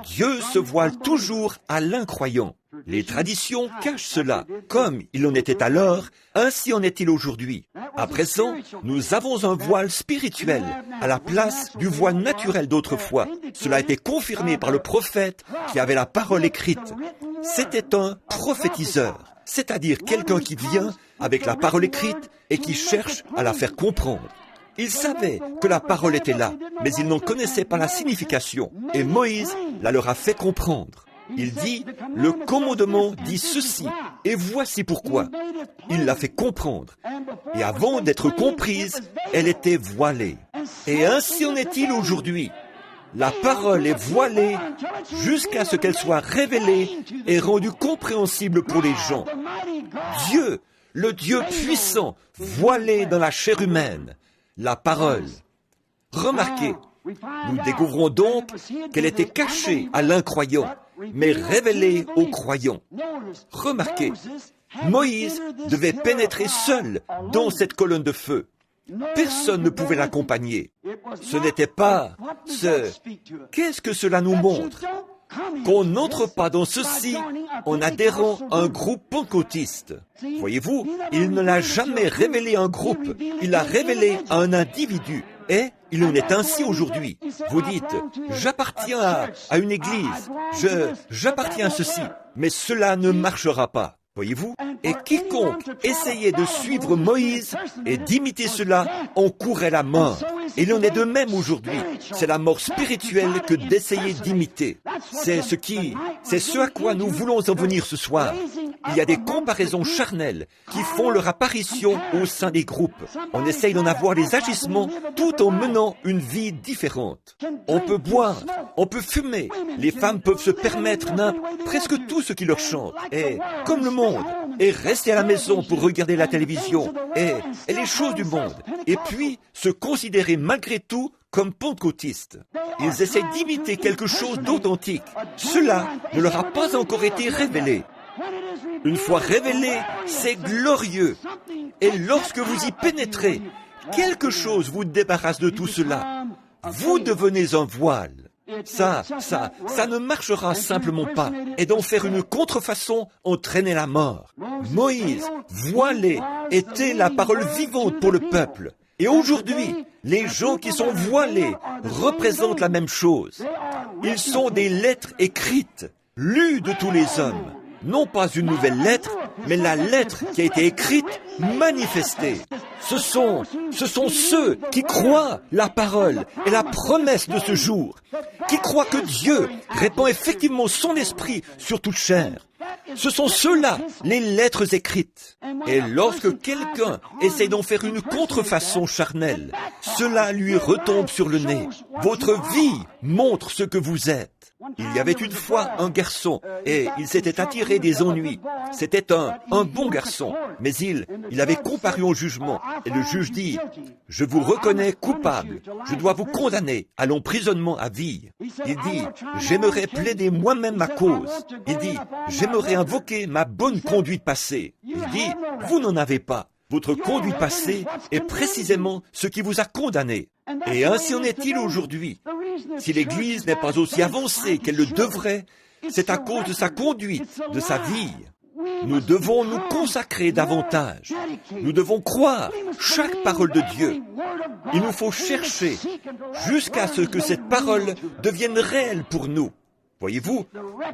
S1: Dieu se voile toujours à l'incroyant. Les traditions cachent cela. Comme il en était alors, ainsi en est-il aujourd'hui. À présent, nous avons un voile spirituel à la place du voile naturel d'autrefois. Cela a été confirmé par le prophète qui avait la parole écrite. C'était un prophétiseur, c'est-à-dire quelqu'un qui vient avec la parole écrite et qui cherche à la faire comprendre. Ils savaient que la parole était là, mais ils n'en connaissaient pas la signification. Et Moïse la leur a fait comprendre. Il dit, le commandement dit ceci, et voici pourquoi. Il l'a fait comprendre. Et avant d'être comprise, elle était voilée. Et ainsi en est-il aujourd'hui. La parole est voilée jusqu'à ce qu'elle soit révélée et rendue compréhensible pour les gens. Dieu, le Dieu puissant, voilé dans la chair humaine, la parole. Remarquez, nous découvrons donc qu'elle était cachée à l'incroyant, mais révélée aux croyants. Remarquez, Moïse devait pénétrer seul dans cette colonne de feu. Personne ne pouvait l'accompagner. Ce n'était pas Qu'est-ce que cela nous montre? Qu'on n'entre pas dans ceci en adhérant à un groupe pentecôtiste. Voyez-vous, il ne l'a jamais révélé à un groupe, il l'a révélé à un individu. Et il en est ainsi aujourd'hui. Vous dites, j'appartiens à une église, j'appartiens à ceci, mais cela ne marchera pas. Voyez-vous? Et quiconque essayait de suivre Moïse et d'imiter cela encourait la mort. Et il en est de même aujourd'hui. C'est la mort spirituelle que d'essayer d'imiter. C'est ce à quoi nous voulons en venir ce soir. Il y a des comparaisons charnelles qui font leur apparition au sein des groupes. On essaye d'en avoir les agissements tout en menant une vie différente. On peut boire, on peut fumer, les femmes peuvent se permettre presque tout ce qui leur chante. Et comme le monde, et rester à la maison pour regarder la télévision et les choses du monde, et puis se considérer malgré tout comme pentecôtistes. Ils essaient d'imiter quelque chose d'authentique. Cela ne leur a pas encore été révélé. Une fois révélé, c'est glorieux. Et lorsque vous y pénétrez, quelque chose vous débarrasse de tout cela. Vous devenez un voile. Ça ne marchera simplement pas. Et d'en faire une contrefaçon entraînait la mort. Moïse, voilé, était la parole vivante pour le peuple. Et aujourd'hui, les gens qui sont voilés représentent la même chose. Ils sont des lettres écrites, lues de tous les hommes. Non pas une nouvelle lettre, mais la lettre qui a été écrite, manifestée. Ce sont ceux qui croient la parole et la promesse de ce jour, qui croient que Dieu répand effectivement son esprit sur toute chair. Ce sont ceux-là, les lettres écrites. Et lorsque quelqu'un essaie d'en faire une contrefaçon charnelle, cela lui retombe sur le nez. Votre vie montre ce que vous êtes. Il y avait une fois un garçon et il s'était attiré des ennuis. C'était un bon garçon, mais il avait comparu au jugement et le juge dit « Je vous reconnais coupable, je dois vous condamner à l'emprisonnement à vie. » Il dit « J'aimerais plaider moi-même ma cause. » Il dit « J'aimerais invoquer ma bonne conduite passée. » Il dit « Vous n'en avez pas. Votre conduite passée est précisément ce qui vous a condamné. » Et ainsi en est-il aujourd'hui. Si l'Église n'est pas aussi avancée qu'elle le devrait, c'est à cause de sa conduite, de sa vie. Nous devons nous consacrer davantage. Nous devons croire chaque parole de Dieu. Il nous faut chercher jusqu'à ce que cette parole devienne réelle pour nous. Voyez-vous,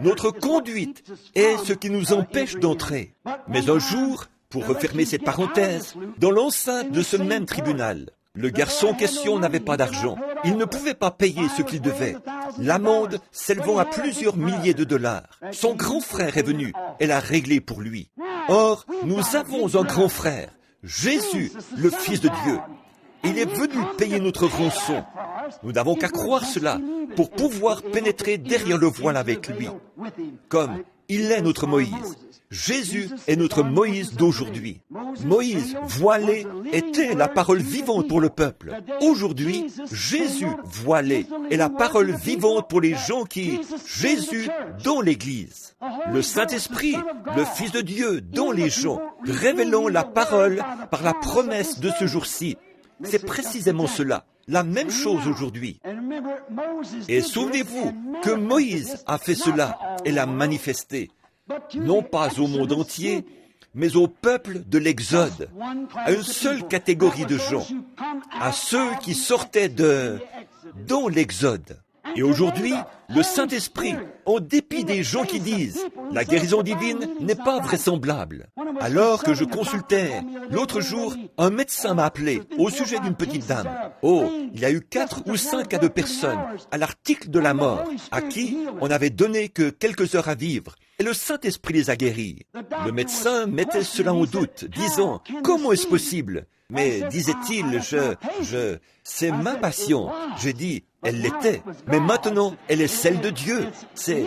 S1: notre conduite est ce qui nous empêche d'entrer. Mais un jour, pour refermer cette parenthèse, dans l'enceinte de ce même tribunal, le garçon en question n'avait pas d'argent. Il ne pouvait pas payer ce qu'il devait. L'amende s'élevant à plusieurs milliers de dollars. Son grand frère est venu et l'a réglé pour lui. Or, nous avons un grand frère, Jésus, le Fils de Dieu. Il est venu payer notre rançon. Nous n'avons qu'à croire cela pour pouvoir pénétrer derrière le voile avec lui. Comme il est notre Moïse. Jésus est notre Moïse d'aujourd'hui. Moïse, voilé, était la parole vivante pour le peuple. Aujourd'hui, Jésus, voilé, est la parole vivante pour les gens Jésus, dans l'Église. Le Saint-Esprit, le Fils de Dieu, dans les gens, révélant la parole par la promesse de ce jour-ci. C'est précisément cela. La même chose aujourd'hui. Et souvenez-vous que Moïse a fait cela et l'a manifesté. Non pas au monde entier, mais au peuple de l'Exode, à une seule catégorie de gens, à ceux qui sortaient dans l'Exode. Et aujourd'hui, le Saint-Esprit, en dépit des gens qui disent « la guérison divine n'est pas vraisemblable », alors que je consultais l'autre jour, un médecin m'a appelé au sujet d'une petite dame. Oh, il y a eu 4 ou 5 cas de personnes à l'article de la mort, à qui on n'avait donné que quelques heures à vivre, et le Saint-Esprit les a guéris. Le médecin mettait cela en doute, disant « comment est-ce possible ?» Mais, disait-il, c'est ma passion. J'ai dit, elle l'était, mais maintenant, elle est celle de Dieu. C'est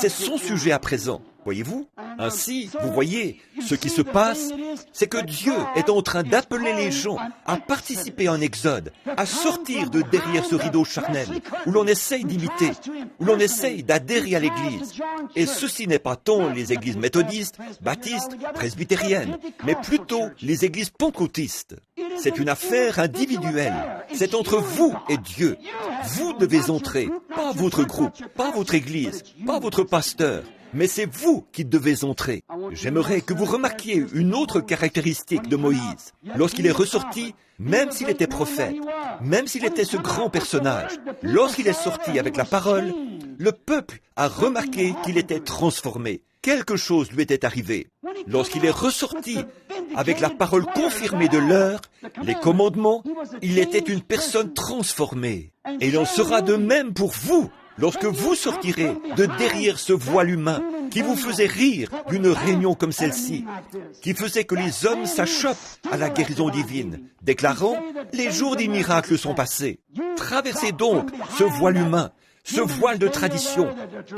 S1: son sujet à présent. Voyez-vous? Ainsi, vous voyez, ce qui se passe, c'est que Dieu est en train d'appeler les gens à participer à un exode, à sortir de derrière ce rideau charnel, où l'on essaye d'imiter, où l'on essaye d'adhérer à l'Église. Et ceci n'est pas tant les églises méthodistes, baptistes, presbytériennes, mais plutôt les églises pentecôtistes. C'est une affaire individuelle. C'est entre vous et Dieu. Vous devez entrer, pas votre groupe, pas votre église, pas votre pasteur. Mais c'est vous qui devez entrer. J'aimerais que vous remarquiez une autre caractéristique de Moïse. Lorsqu'il est ressorti, même s'il était prophète, même s'il était ce grand personnage, lorsqu'il est sorti avec la parole, le peuple a remarqué qu'il était transformé. Quelque chose lui était arrivé. Lorsqu'il est ressorti avec la parole confirmée de l'heure, les commandements, il était une personne transformée. Et il en sera de même pour vous. Lorsque vous sortirez de derrière ce voile humain qui vous faisait rire d'une réunion comme celle-ci, qui faisait que les hommes s'achoppent à la guérison divine, déclarant « les jours des miracles sont passés ». Traversez donc ce voile humain, ce voile de tradition,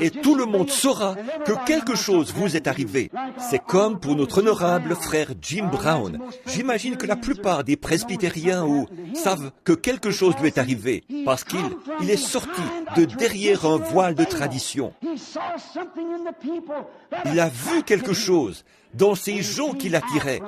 S1: et tout le monde saura que quelque chose vous est arrivé. C'est comme pour notre honorable frère Jim Brown. J'imagine que la plupart des presbytériens savent que quelque chose lui est arrivé, parce qu'il est sorti de derrière un voile de tradition. Il a vu quelque chose dans ces gens qui l'attiraient.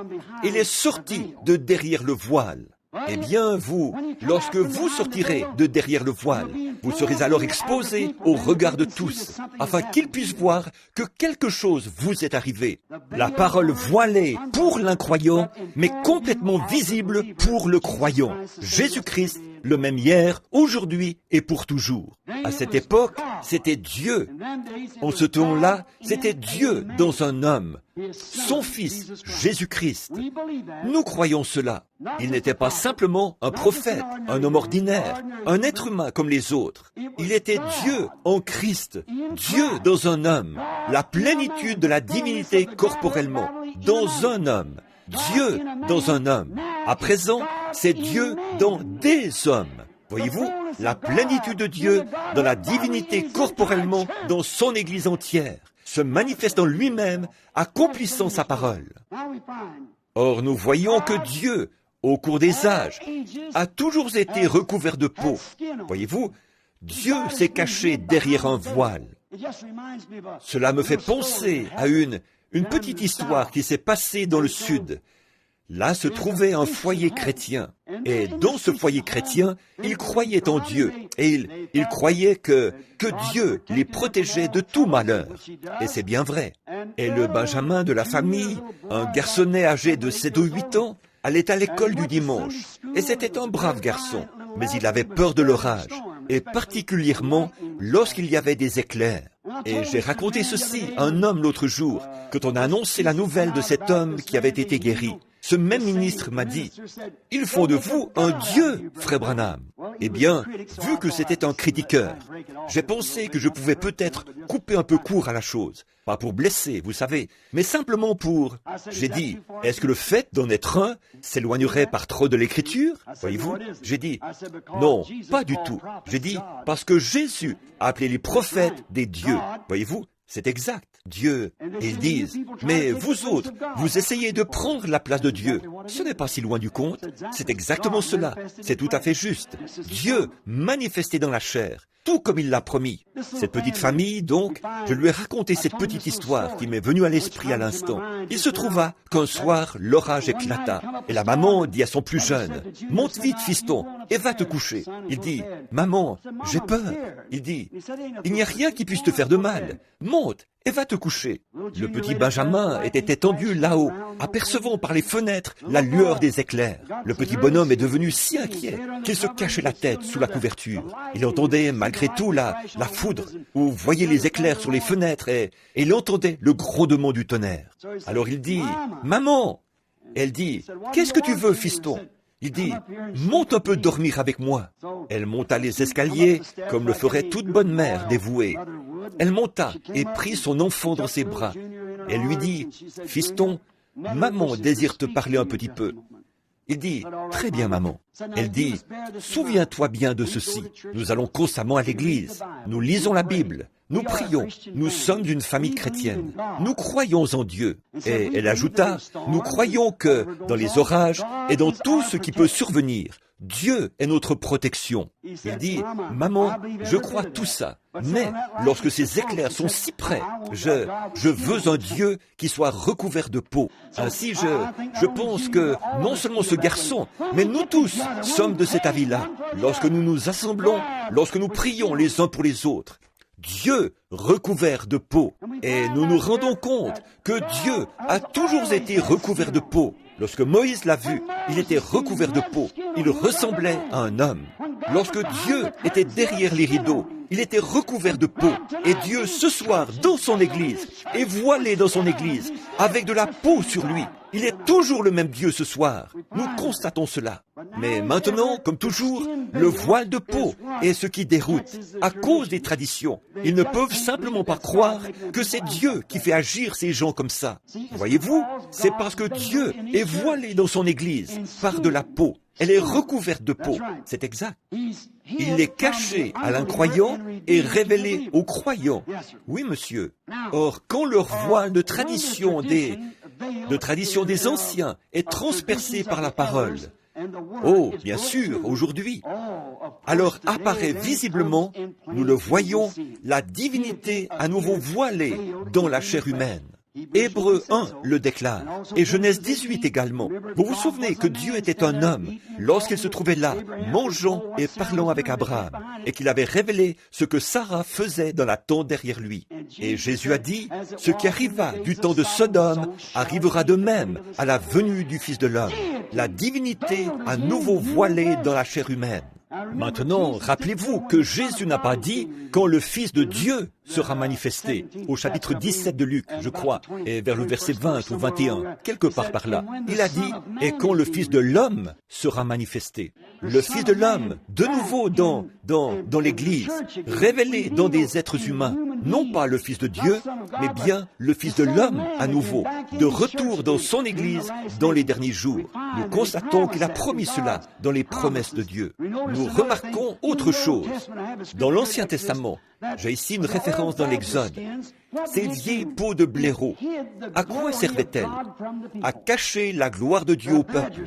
S1: Il est sorti de derrière le voile. Eh bien, vous, lorsque vous sortirez de derrière le voile, vous serez alors exposé au regard de tous, afin qu'ils puissent voir que quelque chose vous est arrivé. La parole voilée pour l'incroyant, mais complètement visible pour le croyant. Jésus-Christ, le même hier, aujourd'hui et pour toujours. À cette époque, c'était Dieu. En ce temps-là, c'était Dieu dans un homme, son Fils, Jésus-Christ. Nous croyons cela. Il n'était pas simplement un prophète, un homme ordinaire, un être humain comme les autres. Il était Dieu en Christ, Dieu dans un homme, la plénitude de la divinité corporellement, dans un homme. Dieu dans un homme. À présent, c'est Dieu dans des hommes. Voyez-vous, la plénitude de Dieu dans la divinité corporellement dans son Église entière, se manifestant lui-même, accomplissant sa parole. Or, nous voyons que Dieu, au cours des âges, a toujours été recouvert de peau. Voyez-vous, Dieu s'est caché derrière un voile. Cela me fait penser à une petite histoire qui s'est passée dans le Sud. Là se trouvait un foyer chrétien. Et dans ce foyer chrétien, ils croyaient en Dieu. Et ils croyaient que Dieu les protégeait de tout malheur. Et c'est bien vrai. Et le Benjamin de la famille, un garçonnet âgé de 7 ou 8 ans, allait à l'école du dimanche. Et c'était un brave garçon. Mais il avait peur de l'orage. Et particulièrement lorsqu'il y avait des éclairs. Et j'ai raconté ceci à un homme l'autre jour, quand on a annoncé la nouvelle de cet homme qui avait été guéri. Ce même ministre m'a dit, « Ils font de vous un Dieu, frère Branham. » Eh bien, vu que c'était un critiqueur, j'ai pensé que je pouvais peut-être couper un peu court à la chose. Pas pour blesser, vous savez, mais simplement pour... J'ai dit, est-ce que le fait d'en être un s'éloignerait par trop de l'écriture? Voyez-vous? J'ai dit, non, pas du tout. J'ai dit, parce que Jésus a appelé les prophètes des dieux. Voyez-vous? C'est exact. Dieu. Et ils disent, mais vous autres, vous essayez de prendre la place de Dieu. Ce n'est pas si loin du compte. C'est exactement cela. C'est tout à fait juste. Dieu manifesté dans la chair, tout comme il l'a promis. Cette petite famille, donc, je lui ai raconté cette petite histoire qui m'est venue à l'esprit à l'instant. Il se trouva qu'un soir, l'orage éclata, et la maman dit à son plus jeune, « Monte vite, fiston, et va te coucher. » Il dit, « Maman, j'ai peur. » Il dit, « Il n'y a rien qui puisse te faire de mal. Monte et va te coucher. » Le petit Benjamin était étendu là-haut, apercevant par les fenêtres la lueur des éclairs. Le petit bonhomme est devenu si inquiet qu'il se cachait la tête sous la couverture. Il entendait malgré tout la foudre, ou voyait les éclairs sur les fenêtres, et il entendait le grondement du tonnerre. Alors il dit, « Maman !» Elle dit, « Qu'est-ce que tu veux, fiston ?» Il dit, « Monte un peu dormir avec moi. » Elle monta les escaliers, comme le ferait toute bonne mère dévouée. Elle monta et prit son enfant dans ses bras. Elle lui dit, « Fiston, maman désire te parler un petit peu. » Il dit, « Très bien, maman. » Elle dit, « Souviens-toi bien de ceci. Nous allons constamment à l'église. Nous lisons la Bible. Nous prions. Nous sommes d'une famille chrétienne. Nous croyons en Dieu. » Et elle ajouta, « Nous croyons que dans les orages et dans tout ce qui peut survenir, Dieu est notre protection. » Il dit, « Maman, je crois tout ça. Mais lorsque ces éclairs sont si près, je veux un Dieu qui soit recouvert de peau. » Ainsi, je pense que non seulement ce garçon, mais nous tous sommes de cet avis-là. Lorsque nous nous assemblons, lorsque nous prions les uns pour les autres, Dieu recouvert de peau. Et nous nous rendons compte que Dieu a toujours été recouvert de peau. Lorsque Moïse l'a vu, il était recouvert de peau. Il ressemblait à un homme. Lorsque Dieu était derrière les rideaux, il était recouvert de peau. Et Dieu, ce soir, dans son Église, est voilé dans son Église, avec de la peau sur lui. Il est toujours le même Dieu ce soir. Nous constatons cela. Mais maintenant, comme toujours, le voile de peau est ce qui déroute, à cause des traditions. Ils ne peuvent simplement pas croire que c'est Dieu qui fait agir ces gens comme ça. Voyez-vous, c'est parce que Dieu est voilé dans son Église par de la peau. Elle est recouverte de peau. C'est exact. Il est caché à l'incroyant et révélé aux croyants. Oui, monsieur. Or, quand leur voile de tradition des anciens est transpercé par la parole, oh, bien sûr, aujourd'hui, alors apparaît visiblement, nous le voyons, la divinité à nouveau voilée dans la chair humaine. Hébreux 1 le déclare, et Genèse 18 également. Vous vous souvenez que Dieu était un homme lorsqu'il se trouvait là, mangeant et parlant avec Abraham, et qu'il avait révélé ce que Sarah faisait dans la tente derrière lui. Et Jésus a dit, ce qui arriva du temps de Sodome arrivera de même à la venue du Fils de l'homme. La divinité à nouveau voilée dans la chair humaine. Maintenant, rappelez-vous que Jésus n'a pas dit quand le Fils de Dieu sera manifesté. Au chapitre 17 de Luc, je crois, et vers le verset 20 ou 21, quelque part par là, il a dit, « Et quand le Fils de l'homme sera manifesté ». Le Fils de l'homme, de nouveau dans l'Église, révélé dans des êtres humains, non pas le Fils de Dieu, mais bien le Fils de l'homme à nouveau, de retour dans son Église dans les derniers jours. Nous constatons qu'il a promis cela dans les promesses de Dieu. Nous remarquons autre chose. Dans l'Ancien Testament, j'ai ici une référence dans l'Exode. Ces vieilles peaux de blaireau, à quoi servaient-elles? À cacher la gloire de Dieu au peuple.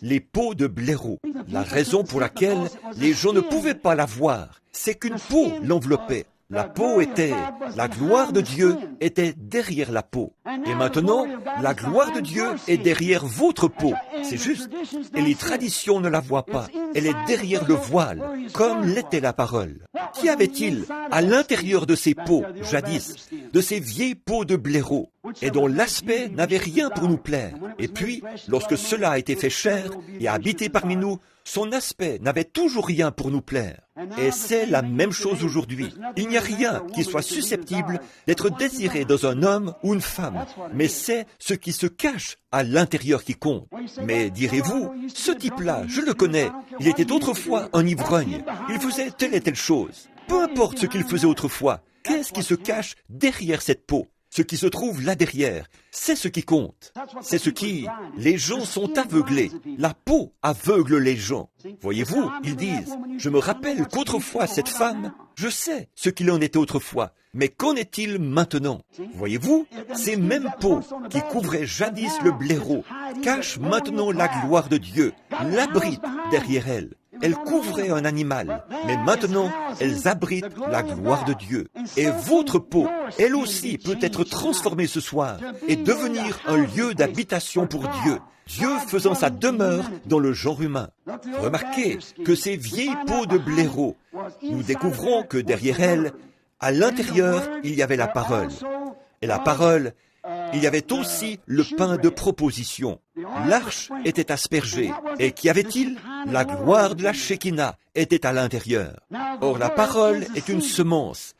S1: Les peaux de blaireau. La raison pour laquelle les gens ne pouvaient pas la voir, c'est qu'une peau l'enveloppait. La peau était, la gloire de Dieu était derrière la peau. Et maintenant, la gloire de Dieu est derrière votre peau. C'est juste. Et les traditions ne la voient pas. Elle est derrière le voile, comme l'était la parole. Qu'y avait-il à l'intérieur de ces peaux, jadis, de ces vieilles peaux de blaireau, et dont l'aspect n'avait rien pour nous plaire? Et puis, lorsque cela a été fait chair et a habité parmi nous, son aspect n'avait toujours rien pour nous plaire. Et c'est la même chose aujourd'hui. Il n'y a rien qui soit susceptible d'être désiré dans un homme ou une femme, mais c'est ce qui se cache à l'intérieur qui compte. Mais direz-vous, ce type-là, je le connais, il était autrefois un ivrogne, il faisait telle et telle chose. Peu importe ce qu'il faisait autrefois, qu'est-ce qui se cache derrière cette peau? Ce qui se trouve là derrière, c'est ce qui compte. C'est ce qui... Les gens sont aveuglés. La peau aveugle les gens. Voyez-vous, ils disent, je me rappelle qu'autrefois cette femme, je sais ce qu'il en était autrefois, mais qu'en est-il maintenant? Voyez-vous, ces mêmes peaux qui couvraient jadis le blaireau cachent maintenant la gloire de Dieu, l'abritent derrière elle. Elles couvraient un animal, mais maintenant, elles abritent la gloire de Dieu. Et votre peau, elle aussi, peut être transformée ce soir et devenir un lieu d'habitation pour Dieu, Dieu faisant sa demeure dans le genre humain. Remarquez que ces vieilles peaux de blaireau, nous découvrons que derrière elles, à l'intérieur, il y avait la parole. Et la parole, il y avait aussi le pain de proposition. L'arche était aspergée. Et qu'y avait-il? La gloire de la Shekinah était à l'intérieur. Or, la parole est une semence.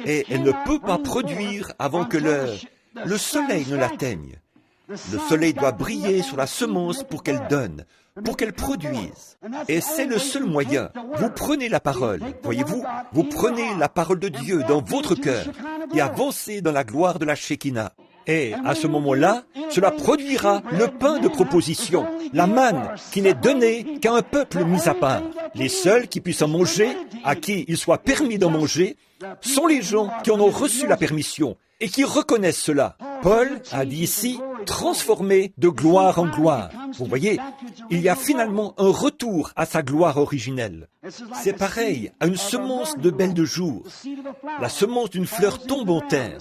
S1: Et elle ne peut pas produire avant que le soleil ne l'atteigne. Le soleil doit briller sur la semence pour qu'elle donne, pour qu'elle produise. Et c'est le seul moyen. Vous prenez la parole, voyez-vous, vous prenez la parole de Dieu dans votre cœur et avancez dans la gloire de la Shekinah. Et à ce moment-là, cela produira le pain de proposition, la manne qui n'est donnée qu'à un peuple mis à part. Les seuls qui puissent en manger, à qui il soit permis d'en manger, sont les gens qui en ont reçu la permission et qui reconnaissent cela. Paul a dit ici, transformé de gloire en gloire. Vous voyez, il y a finalement un retour à sa gloire originelle. C'est pareil à une semence de belle de jour. La semence d'une fleur tombe en terre.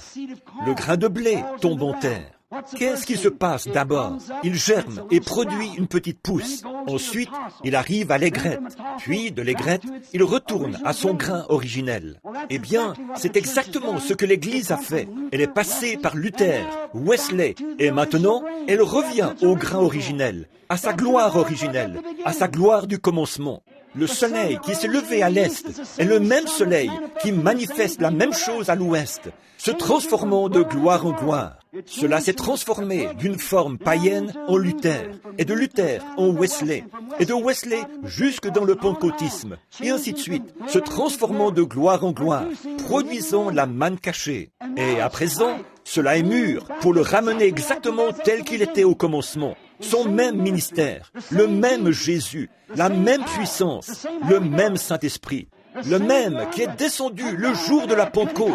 S1: Le grain de blé tombe en terre. Qu'est-ce qui se passe d'abord? Il germe et produit une petite pousse. Ensuite, il arrive à l'aigrette. Puis, de l'aigrette, il retourne à son grain originel. Eh bien, c'est exactement ce que l'Église a fait. Elle est passée par Luther, Wesley, et maintenant, elle revient au grain originel, à sa gloire originelle, à sa gloire du commencement. Le soleil qui s'est levé à l'est est le même soleil qui manifeste la même chose à l'ouest, se transformant de gloire en gloire. Cela s'est transformé d'une forme païenne en Luther, et de Luther en Wesley, et de Wesley jusque dans le pentecôtisme, et ainsi de suite, se transformant de gloire en gloire, produisant la manne cachée. Et à présent, cela est mûr pour le ramener exactement tel qu'il était au commencement. Son même ministère, le même Jésus, la même puissance, le même Saint-Esprit, le même qui est descendu le jour de la Pentecôte,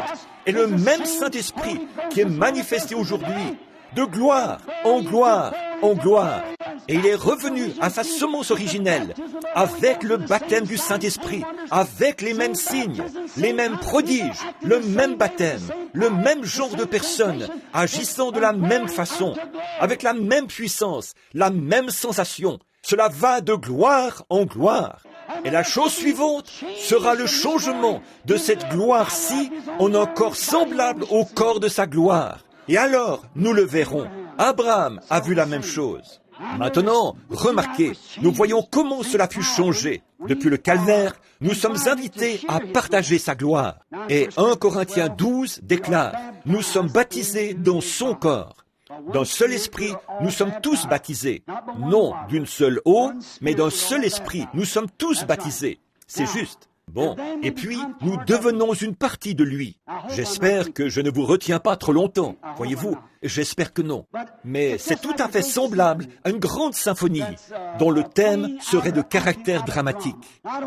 S1: et le même Saint-Esprit qui est manifesté aujourd'hui, de gloire en gloire en gloire. Et il est revenu à sa semence originelle, avec le baptême du Saint-Esprit, avec les mêmes signes, les mêmes prodiges, le même baptême, le même genre de personnes, agissant de la même façon, avec la même puissance, la même sensation. Cela va de gloire en gloire. Et la chose suivante sera le changement de cette gloire-ci en un corps semblable au corps de sa gloire. Et alors, nous le verrons. Abraham a vu la même chose. Maintenant, remarquez, nous voyons comment cela fut changé. Depuis le calvaire, nous sommes invités à partager sa gloire. Et 1 Corinthiens 12 déclare, nous sommes baptisés dans son corps. D'un seul esprit, nous sommes tous baptisés. Non d'une seule eau, mais d'un seul esprit, nous sommes tous baptisés. C'est juste. Bon, et puis, nous devenons une partie de lui. J'espère que je ne vous retiens pas trop longtemps, voyez-vous, j'espère que non. Mais c'est tout à fait semblable à une grande symphonie, dont le thème serait de caractère dramatique.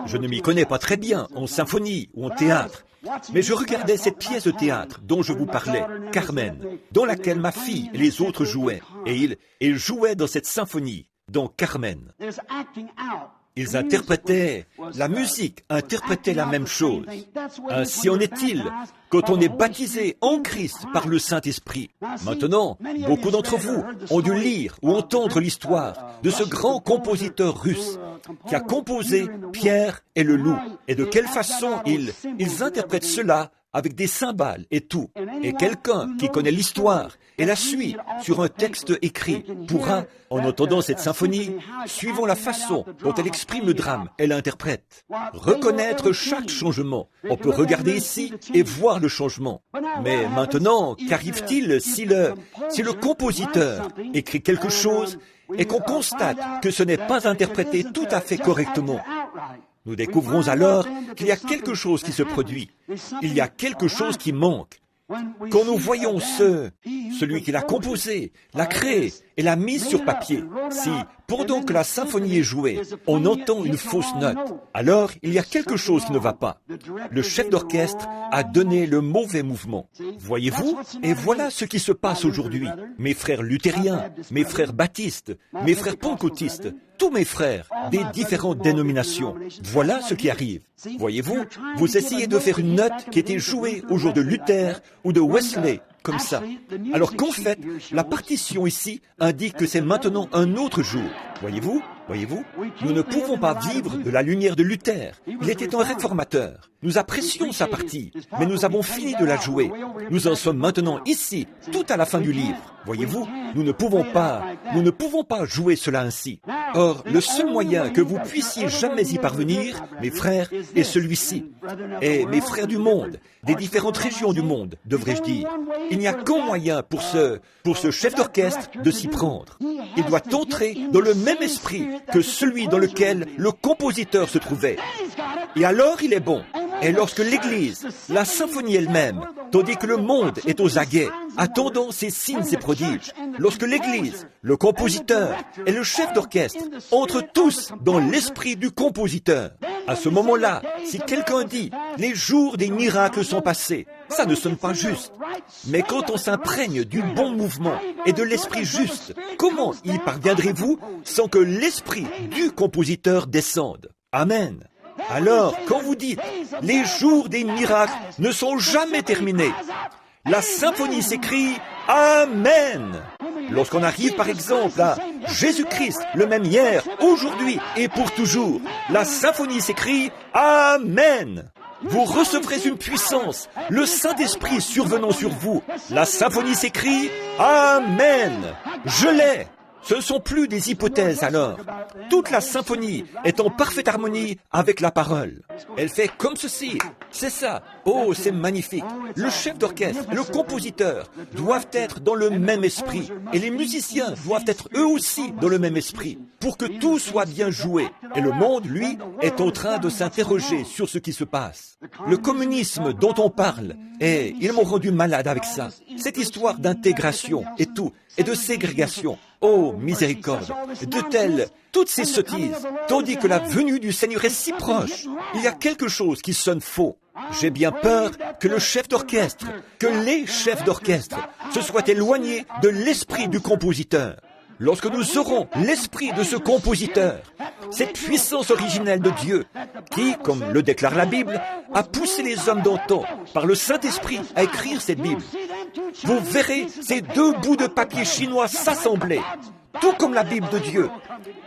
S1: Je ne m'y connais pas très bien en symphonie ou en théâtre, mais je regardais cette pièce de théâtre dont je vous parlais, Carmen, dans laquelle ma fille et les autres jouaient, et ils jouaient dans cette symphonie, dans Carmen. Ils interprétaient, la musique interprétait la même chose. Ainsi en est-il quand on est baptisé en Christ par le Saint-Esprit. Maintenant, beaucoup d'entre vous ont dû lire ou entendre l'histoire de ce grand compositeur russe qui a composé Pierre et le loup. Et de quelle façon ils interprètent cela avec des cymbales et tout. Et quelqu'un qui connaît l'histoire et la suit sur un texte écrit pourra, en entendant cette symphonie, suivant la façon dont elle exprime le drame et l'interprète, reconnaître chaque changement. On peut regarder ici et voir le changement. Mais maintenant, qu'arrive-t-il si le compositeur écrit quelque chose et qu'on constate que ce n'est pas interprété tout à fait correctement? Nous découvrons alors qu'il y a quelque chose qui se produit. Il y a quelque chose qui manque. Quand nous voyons celui qui l'a composé, l'a créé et l'a mis sur papier, si, pendant que la symphonie est jouée, on entend une fausse note, alors il y a quelque chose qui ne va pas. Le chef d'orchestre a donné le mauvais mouvement. Voyez-vous? Et voilà ce qui se passe aujourd'hui. Mes frères luthériens, mes frères baptistes, mes frères pentecôtistes, tous mes frères des différentes dénominations. Voilà ce qui arrive. Voyez-vous, vous essayez de faire une note qui était jouée au jour de Luther ou de Wesley, comme ça. Alors qu'en fait, la partition ici indique que c'est maintenant un autre jour. Voyez-vous? Nous ne pouvons pas vivre de la lumière de Luther. Il était un réformateur. Nous apprécions sa partie, mais nous avons fini de la jouer. Nous en sommes maintenant ici, tout à la fin du livre. Voyez-vous, nous ne pouvons pas jouer cela ainsi. Or, le seul moyen que vous puissiez jamais y parvenir, mes frères, est celui-ci. Et mes frères du monde, des différentes régions du monde, devrais-je dire. Il n'y a qu'un moyen pour ce chef d'orchestre de s'y prendre. Il doit entrer dans le même esprit que celui dans lequel le compositeur se trouvait. Et alors il est bon. Et lorsque l'Église, la symphonie elle-même, tandis que le monde est aux aguets, attendant ces signes et prodiges, lorsque l'Église, le compositeur et le chef d'orchestre entrent tous dans l'esprit du compositeur, à ce moment-là, si quelqu'un dit « les jours des miracles sont passés », ça ne sonne pas juste. Mais quand on s'imprègne du bon mouvement et de l'esprit juste, comment y parviendrez-vous sans que l'esprit du compositeur descende? Amen. Alors, quand vous dites « les jours des miracles ne sont jamais terminés », la symphonie s'écrit « Amen ». Lorsqu'on arrive par exemple à « Jésus-Christ, le même hier, aujourd'hui et pour toujours », la symphonie s'écrit « Amen ». Vous recevrez une puissance, le Saint-Esprit survenant sur vous. La symphonie s'écrit « Amen ». Je l'ai. Ce ne sont plus des hypothèses alors. Toute la symphonie est en parfaite harmonie avec la parole. Elle fait comme ceci. C'est ça. Oh, c'est magnifique. Le chef d'orchestre, le compositeur doivent être dans le même esprit. Et les musiciens doivent être eux aussi dans le même esprit pour que tout soit bien joué. Et le monde, lui, est en train de s'interroger sur ce qui se passe. Le communisme dont on parle, et ils m'ont rendu malade avec ça. Cette histoire d'intégration et tout, et de ségrégation. Oh, miséricorde, toutes ces sottises, tandis que la venue du Seigneur est si proche. Il y a quelque chose qui sonne faux. J'ai bien peur que le chef d'orchestre, que les chefs d'orchestre se soient éloignés de l'esprit du compositeur. Lorsque nous aurons l'esprit de ce compositeur, cette puissance originelle de Dieu, qui, comme le déclare la Bible, a poussé les hommes d'antan par le Saint-Esprit à écrire cette Bible, vous verrez ces deux bouts de papier chinois s'assembler, tout comme la Bible de Dieu,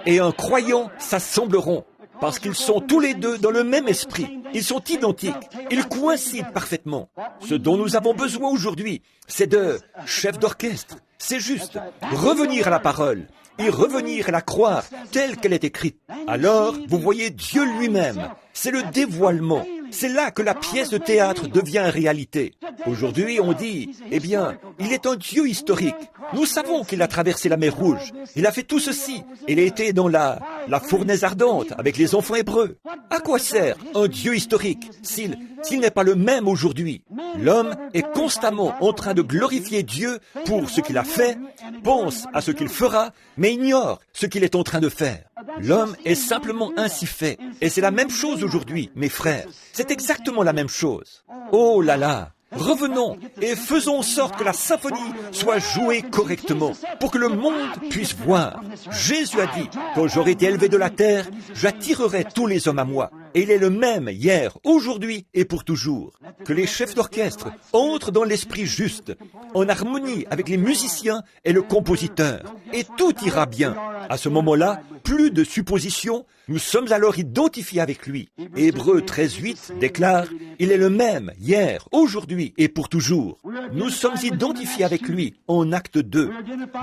S1: et un croyant s'assembleront, parce qu'ils sont tous les deux dans le même esprit. Ils sont identiques, ils coïncident parfaitement. Ce dont nous avons besoin aujourd'hui, c'est de chefs d'orchestre. C'est juste revenir à la parole y revenir et la croire telle qu'elle est écrite. Alors, vous voyez Dieu lui-même. C'est le dévoilement. C'est là que la pièce de théâtre devient réalité. Aujourd'hui, on dit, eh bien, il est un Dieu historique. Nous savons qu'il a traversé la mer Rouge. Il a fait tout ceci. Il a été dans la fournaise ardente avec les enfants hébreux. À quoi sert un Dieu historique s'il n'est pas le même aujourd'hui? L'homme est constamment en train de glorifier Dieu pour ce qu'il a fait, pense à ce qu'il fera, mais ignore ce qu'il est en train de faire. L'homme est simplement ainsi fait. Et c'est la même chose aujourd'hui, mes frères. C'est exactement la même chose. Oh là là! Revenons et faisons en sorte que la symphonie soit jouée correctement pour que le monde puisse voir. Jésus a dit, quand j'aurai été élevé de la terre, j'attirerai tous les hommes à moi. Et il est le même hier, aujourd'hui et pour toujours. Que les chefs d'orchestre entrent dans l'esprit juste, en harmonie avec les musiciens et le compositeur. Et tout ira bien. À ce moment-là, plus de suppositions, nous sommes alors identifiés avec lui. Hébreux 13:8 déclare, il est le même hier, aujourd'hui et pour toujours. Nous sommes identifiés avec lui en acte 2.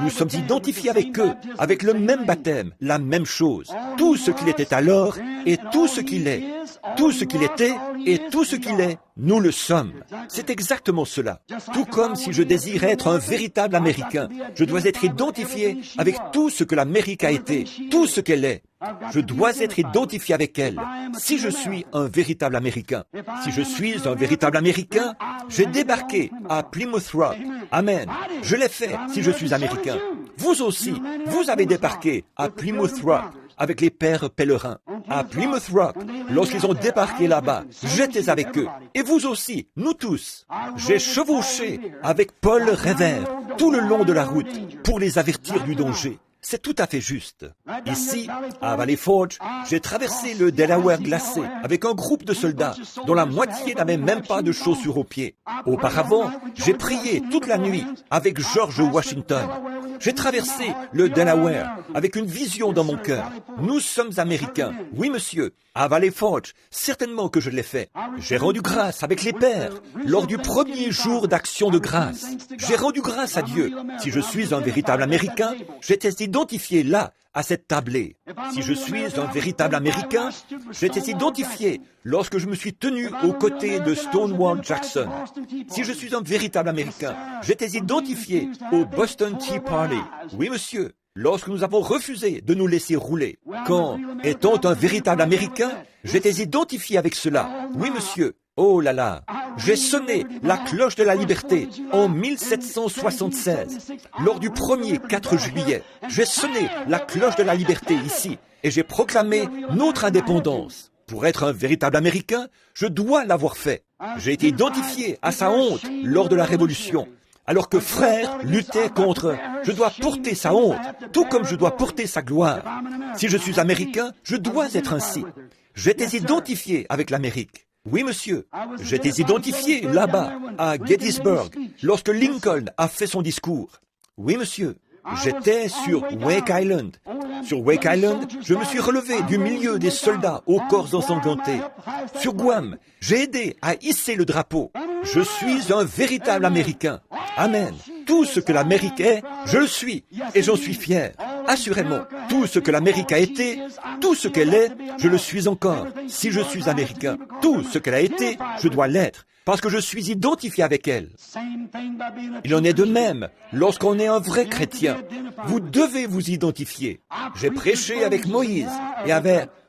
S1: Nous sommes identifiés avec eux, avec le même baptême, la même chose. Tout ce qu'il était alors et tout ce qu'il est. Tout ce qu'il était et tout ce qu'il est, nous le sommes. C'est exactement cela. Tout comme si je désire être un véritable Américain, je dois être identifié avec tout ce que l'Amérique a été, tout ce qu'elle est. Je dois être identifié avec elle. Si je suis un véritable Américain, j'ai débarqué à Plymouth Rock. Amen. Je l'ai fait si je suis Américain. Vous aussi, vous avez débarqué à Plymouth Rock avec les pères pèlerins. À Plymouth Rock, lorsqu'ils ont débarqué là-bas, j'étais avec eux. Et vous aussi, nous tous. J'ai chevauché avec Paul Revere tout le long de la route pour les avertir du danger. C'est tout à fait juste. Ici, à Valley Forge, j'ai traversé le Delaware glacé avec un groupe de soldats dont la moitié n'avait même pas de chaussures aux pieds. Auparavant, j'ai prié toute la nuit avec George Washington. J'ai traversé le Delaware avec une vision dans mon cœur. Nous sommes Américains. Oui, monsieur. À Valley Forge, certainement que je l'ai fait. J'ai rendu grâce avec les pères lors du premier jour d'action de grâce. J'ai rendu grâce à Dieu. Si je suis un véritable Américain, j'étais identifié là, à cette tablée. Si je suis un véritable Américain, j'étais identifié lorsque je me suis tenu aux côtés de Stonewall Jackson. Si je suis un véritable Américain, j'étais identifié au Boston Tea Party. Oui, monsieur. Lorsque nous avons refusé de nous laisser rouler. Quand, étant un véritable Américain, j'étais identifié avec cela. Oui, monsieur. Oh là là, j'ai sonné la cloche de la liberté en 1776, lors du premier 4 juillet. J'ai sonné la cloche de la liberté ici, et j'ai proclamé notre indépendance. Pour être un véritable Américain, je dois l'avoir fait. J'ai été identifié à sa honte lors de la Révolution. Alors que frère luttait contre, je dois porter sa honte, tout comme je dois porter sa gloire. Si je suis Américain, je dois être ainsi. J'étais identifié avec l'Amérique. Oui, monsieur. J'étais identifié là-bas, à Gettysburg, lorsque Lincoln a fait son discours. Oui, monsieur. J'étais sur Wake Island. Sur Wake Island, je me suis relevé du milieu des soldats aux corps ensanglantés. Sur Guam, j'ai aidé à hisser le drapeau. Je suis un véritable Américain. Amen. Tout ce que l'Amérique est, je le suis, et j'en suis fier. Assurément, tout ce que l'Amérique a été, tout ce qu'elle est, je le suis encore. Si je suis Américain, tout ce qu'elle a été, je dois l'être, parce que je suis identifié avec elle. Il en est de même lorsqu'on est un vrai chrétien. Vous devez vous identifier. J'ai prêché avec Moïse,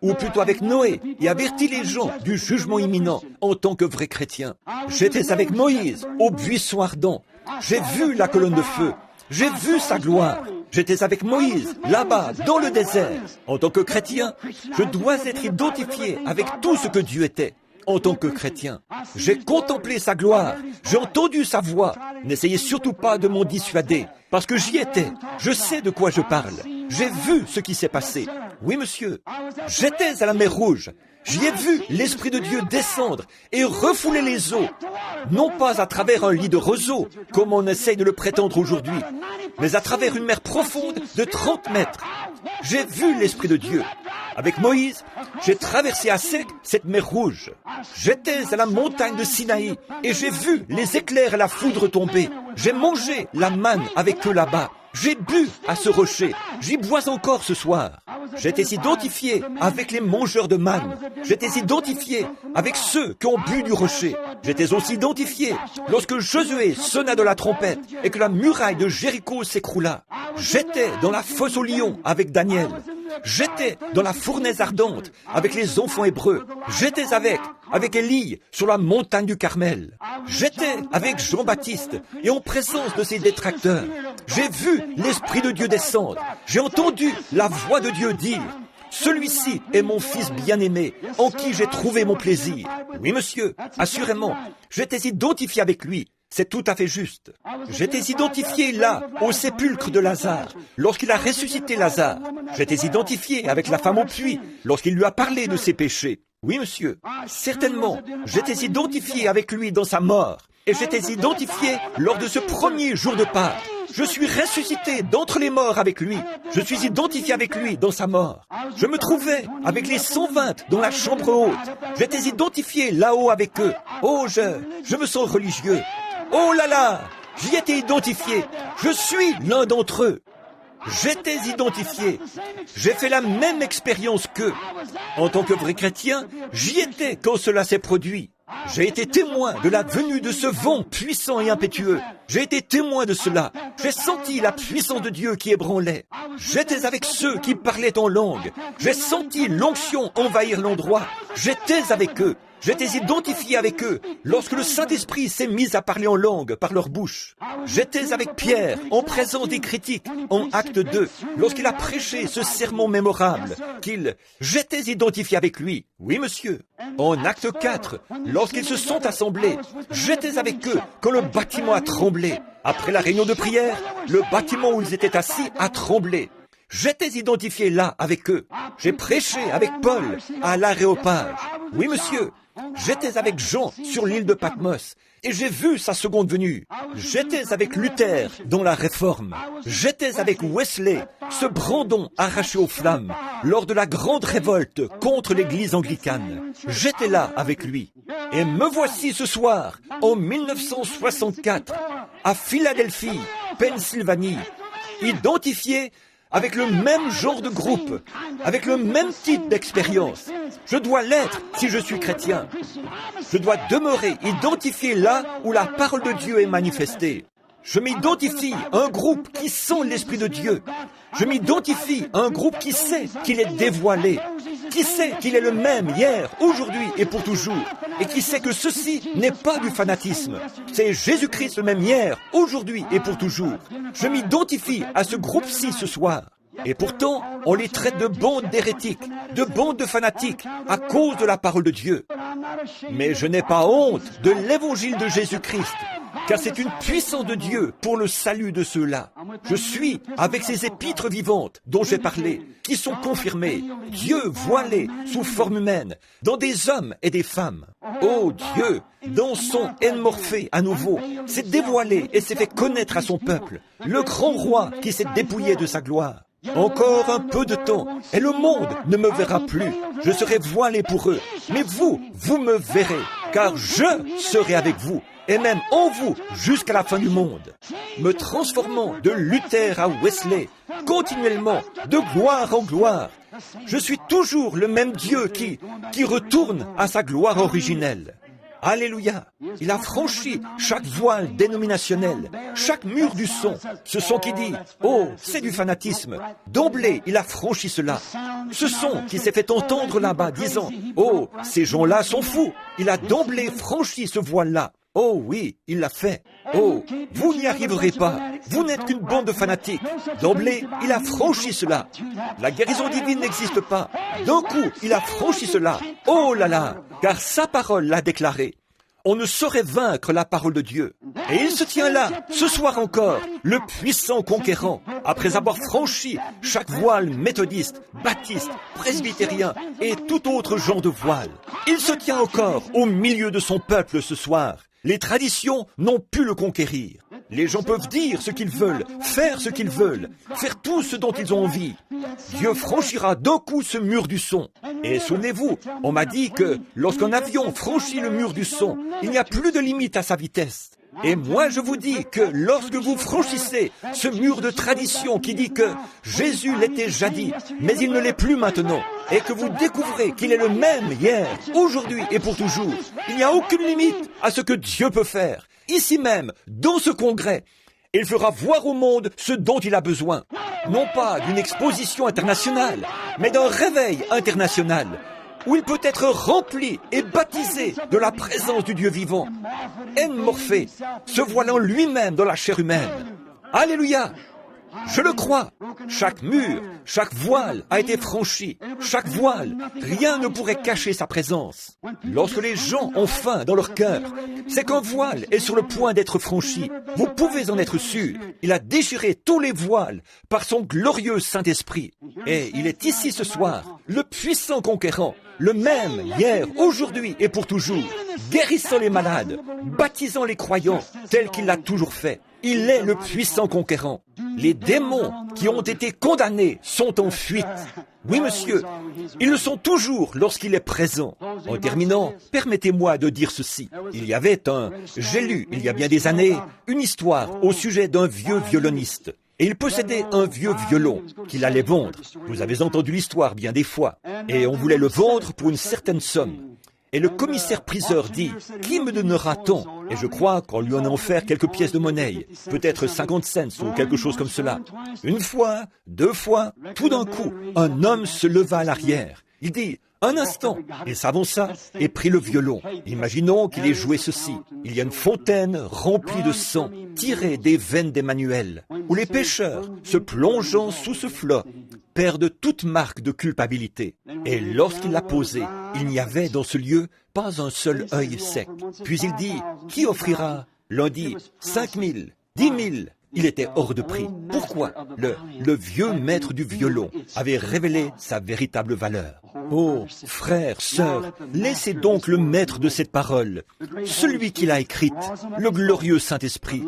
S1: ou plutôt avec Noé, et averti les gens du jugement imminent en tant que vrai chrétien. J'étais avec Moïse au buisson ardent. J'ai vu la colonne de feu. J'ai vu sa gloire. J'étais avec Moïse, là-bas, dans le désert. En tant que chrétien, je dois être identifié avec tout ce que Dieu était. En tant que chrétien, j'ai contemplé sa gloire, j'ai entendu sa voix. N'essayez surtout pas de m'en dissuader, parce que j'y étais. Je sais de quoi je parle. J'ai vu ce qui s'est passé. Oui, monsieur. J'étais à la mer Rouge. J'y ai vu l'Esprit de Dieu descendre et refouler les eaux, non pas à travers un lit de roseaux, comme on essaye de le prétendre aujourd'hui, mais à travers une mer profonde de 30 mètres. J'ai vu l'Esprit de Dieu. Avec Moïse, j'ai traversé à sec cette mer Rouge. J'étais à la montagne de Sinaï et j'ai vu les éclairs et la foudre tomber. J'ai mangé la manne avec eux là-bas. J'ai bu à ce rocher. J'y bois encore ce soir. J'étais identifié avec les mangeurs de manne. J'étais identifié avec ceux qui ont bu du rocher. J'étais aussi identifié lorsque Josué sonna de la trompette et que la muraille de Jéricho s'écroula. J'étais dans la fosse aux lions avec Daniel. J'étais dans la fournaise ardente avec les enfants hébreux. J'étais avec Élie sur la montagne du Carmel. J'étais avec Jean-Baptiste et en présence de ses détracteurs. J'ai vu l'Esprit de Dieu descendre. J'ai entendu la voix de Dieu dire: celui-ci est mon fils bien-aimé, en qui j'ai trouvé mon plaisir. Oui, monsieur, assurément, j'étais identifié avec lui. C'est tout à fait juste. J'étais identifié là, au sépulcre de Lazare, lorsqu'il a ressuscité Lazare. J'étais identifié avec la femme au puits, lorsqu'il lui a parlé de ses péchés. Oui, monsieur, certainement, j'étais identifié avec lui dans sa mort. Et j'étais identifié lors de ce premier jour de Pâques. Je suis ressuscité d'entre les morts avec lui. Je suis identifié avec lui dans sa mort. Je me trouvais avec les 120 dans la chambre haute. J'étais identifié là-haut avec eux. Oh, je me sens religieux. Oh là là, j'y étais identifié. Je suis l'un d'entre eux. J'étais identifié. J'ai fait la même expérience qu'eux. En tant que vrai chrétien, j'y étais quand cela s'est produit. J'ai été témoin de la venue de ce vent puissant et impétueux. J'ai été témoin de cela. J'ai senti la puissance de Dieu qui ébranlait. J'étais avec ceux qui parlaient en langue. J'ai senti l'onction envahir l'endroit. J'étais avec eux. J'étais identifié avec eux lorsque le Saint-Esprit s'est mis à parler en langue par leur bouche. J'étais avec Pierre en présence des critiques en Acte 2 lorsqu'il a prêché ce sermon mémorable J'étais identifié avec lui. Oui, monsieur. En Acte 4, lorsqu'ils se sont assemblés, j'étais avec eux quand le bâtiment a tremblé. Après la réunion de prière, le bâtiment où ils étaient assis a tremblé. J'étais identifié là avec eux. J'ai prêché avec Paul à l'Aréopage. Oui, monsieur. J'étais avec Jean sur l'île de Patmos et j'ai vu sa seconde venue. J'étais avec Luther dans la Réforme. J'étais avec Wesley, ce brandon arraché aux flammes, lors de la grande révolte contre l'Église anglicane. J'étais là avec lui. Et me voici ce soir, en 1964, à Philadelphie, Pennsylvanie, identifié avec le même genre de groupe, avec le même type d'expérience. Je dois l'être si je suis chrétien. Je dois demeurer identifié là où la parole de Dieu est manifestée. Je m'identifie à un groupe qui sent l'Esprit de Dieu. Je m'identifie à un groupe qui sait qu'il est dévoilé, qui sait qu'il est le même hier, aujourd'hui et pour toujours, et qui sait que ceci n'est pas du fanatisme. C'est Jésus-Christ le même hier, aujourd'hui et pour toujours. Je m'identifie à ce groupe-ci ce soir. Et pourtant, on les traite de bandes d'hérétiques, de bandes de fanatiques, à cause de la parole de Dieu. Mais je n'ai pas honte de l'évangile de Jésus-Christ, car c'est une puissance de Dieu pour le salut de ceux-là. Je suis avec ces épîtres vivantes dont j'ai parlé, qui sont confirmées, Dieu voilé sous forme humaine, dans des hommes et des femmes. Oh Dieu, dans son Morphée à nouveau, s'est dévoilé et s'est fait connaître à son peuple, le grand roi qui s'est dépouillé de sa gloire. Encore un peu de temps, et le monde ne me verra plus. Je serai voilé pour eux. Mais vous me verrez, car je serai avec vous, et même en vous jusqu'à la fin du monde. Me transformant de Luther à Wesley, continuellement, de gloire en gloire. Je suis toujours le même Dieu qui retourne à sa gloire originelle. Alléluia! Il a franchi chaque voile dénominationnel, chaque mur du son. Ce son qui dit « Oh, c'est du fanatisme ». D'emblée, il a franchi cela. Ce son qui s'est fait entendre là-bas disant « Oh, ces gens-là sont fous ». Il a d'emblée franchi ce voile-là. Oh oui, il l'a fait. Oh, vous n'y arriverez pas. Vous n'êtes qu'une bande de fanatiques. D'emblée, il a franchi cela. La guérison divine n'existe pas. D'un coup, il a franchi cela. Oh là là, car sa parole l'a déclaré. On ne saurait vaincre la parole de Dieu. Et il se tient là, ce soir encore, le puissant conquérant, après avoir franchi chaque voile méthodiste, baptiste, presbytérien et tout autre genre de voile. Il se tient encore au milieu de son peuple ce soir. Les traditions n'ont pu le conquérir. Les gens peuvent dire ce qu'ils veulent, faire ce qu'ils veulent, faire tout ce dont ils ont envie. Dieu franchira d'un coup ce mur du son. Et souvenez-vous, on m'a dit que lorsqu'un avion franchit le mur du son, il n'y a plus de limite à sa vitesse. Et moi, je vous dis que lorsque vous franchissez ce mur de tradition qui dit que Jésus l'était jadis, mais il ne l'est plus maintenant, et que vous découvrez qu'il est le même hier, aujourd'hui et pour toujours, il n'y a aucune limite à ce que Dieu peut faire. Ici même, dans ce congrès, il fera voir au monde ce dont il a besoin. Non pas d'une exposition internationale, mais d'un réveil international, où il peut être rempli et baptisé de la présence du Dieu vivant. Morphée, se voilant lui-même dans la chair humaine. Alléluia! Je le crois. Chaque mur, chaque voile a été franchi. Chaque voile, rien ne pourrait cacher sa présence. Lorsque les gens ont faim dans leur cœur, c'est qu'un voile est sur le point d'être franchi. Vous pouvez en être sûr. Il a déchiré tous les voiles par son glorieux Saint-Esprit. Et il est ici ce soir, le puissant conquérant, le même hier, aujourd'hui et pour toujours, guérissant les malades, baptisant les croyants, tel qu'il l'a toujours fait. Il est le puissant conquérant. Les démons qui ont été condamnés sont en fuite. Oui, monsieur, ils le sont toujours lorsqu'il est présent. En terminant, permettez-moi de dire ceci. J'ai lu, il y a bien des années, une histoire au sujet d'un vieux violoniste. Et il possédait un vieux violon qu'il allait vendre. Vous avez entendu l'histoire bien des fois. Et on voulait le vendre pour une certaine somme. Et le commissaire-priseur dit, « Qui me donnera tant ?» Et je crois qu'on lui en a offert quelques pièces de monnaie, peut-être 50 cents ou quelque chose comme cela. Une fois, deux fois, tout d'un coup, un homme se leva à l'arrière. Il dit, « Un instant !» Il s'avança et prit le violon. Imaginons qu'il ait joué ceci. Il y a une fontaine remplie de sang, tirée des veines d'Emmanuel, où les pécheurs, se plongeant sous ce flot, perdent toute marque de culpabilité. Et lorsqu'il l'a posé, il n'y avait dans ce lieu pas un seul œil sec. Puis il dit, « Qui offrira ?» L'un dit, 5 000, 10 000. Il était hors de prix. Pourquoi? Le vieux maître du violon avait révélé sa véritable valeur. Oh, frères, sœurs, laissez donc le maître de cette parole, celui qui l'a écrite, le glorieux Saint-Esprit,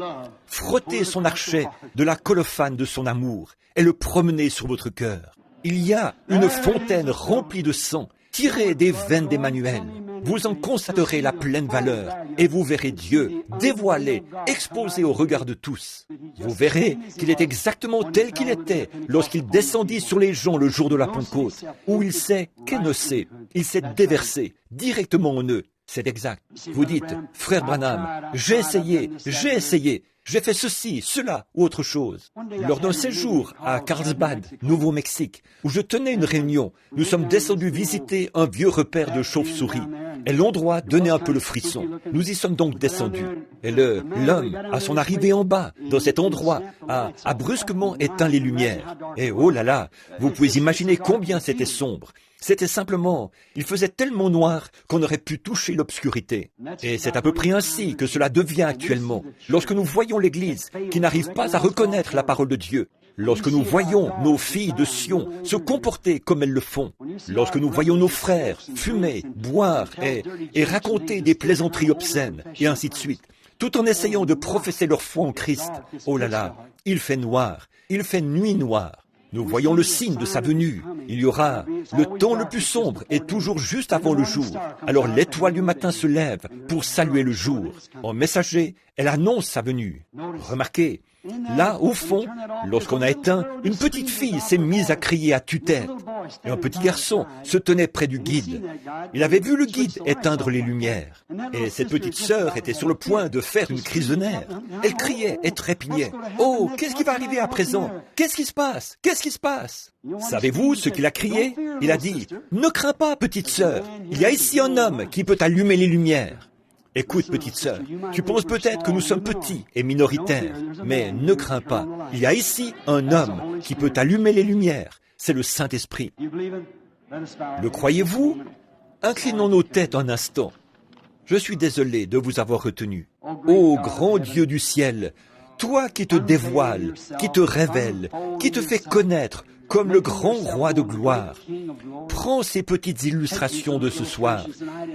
S1: frotter son archet de la colophane de son amour et le promener sur votre cœur. Il y a une fontaine remplie de sang, tirée des veines d'Emmanuel. Vous en constaterez la pleine valeur et vous verrez Dieu dévoilé, exposé au regard de tous. Vous verrez qu'il est exactement tel qu'il était lorsqu'il descendit sur les gens le jour de la Pentecôte, où il s'est kénossé, il s'est déversé directement en eux. C'est exact. Vous dites, frère Branham, j'ai essayé, j'ai fait ceci, cela ou autre chose. Lors d'un séjour à Carlsbad, Nouveau-Mexique, où je tenais une réunion, nous sommes descendus visiter un vieux repère de chauves-souris. Et l'endroit donnait un peu le frisson. Nous y sommes donc descendus. Et l'homme, à son arrivée en bas, dans cet endroit, a brusquement éteint les lumières. Et oh là là, vous pouvez imaginer combien c'était sombre. C'était simplement, il faisait tellement noir qu'on aurait pu toucher l'obscurité. Et c'est à peu près ainsi que cela devient actuellement. Lorsque nous voyons l'Église qui n'arrive pas à reconnaître la parole de Dieu, lorsque nous voyons nos filles de Sion se comporter comme elles le font, lorsque nous voyons nos frères fumer, boire et raconter des plaisanteries obscènes, et ainsi de suite, tout en essayant de professer leur foi en Christ, oh là là, il fait noir, il fait nuit noire. Nous voyons le signe de sa venue. Il y aura le temps le plus sombre et toujours juste avant le jour. Alors l'étoile du matin se lève pour saluer le jour. En messager, elle annonce sa venue. Remarquez, là, au fond, lorsqu'on a éteint, une petite fille s'est mise à crier à tue-tête. Et un petit garçon se tenait près du guide. Il avait vu le guide éteindre les lumières. Et cette petite sœur était sur le point de faire une crise de nerfs. Elle criait et trépignait. « Oh, qu'est-ce qui va arriver à présent? Qu'est-ce qui se passe? Qu'est-ce qui se passe ?» Savez-vous ce qu'il a crié? Il a dit, « Ne crains pas, petite sœur. Il y a ici un homme qui peut allumer les lumières. » Écoute, petite sœur, tu penses peut-être que nous sommes petits et minoritaires, mais ne crains pas. Il y a ici un homme qui peut allumer les lumières. C'est le Saint-Esprit. Le croyez-vous? Inclinons nos têtes un instant. Je suis désolé de vous avoir retenu. Ô grand Dieu du ciel, toi qui te dévoiles, qui te révèles, qui te fais connaître comme le grand roi de gloire, prends ces petites illustrations de ce soir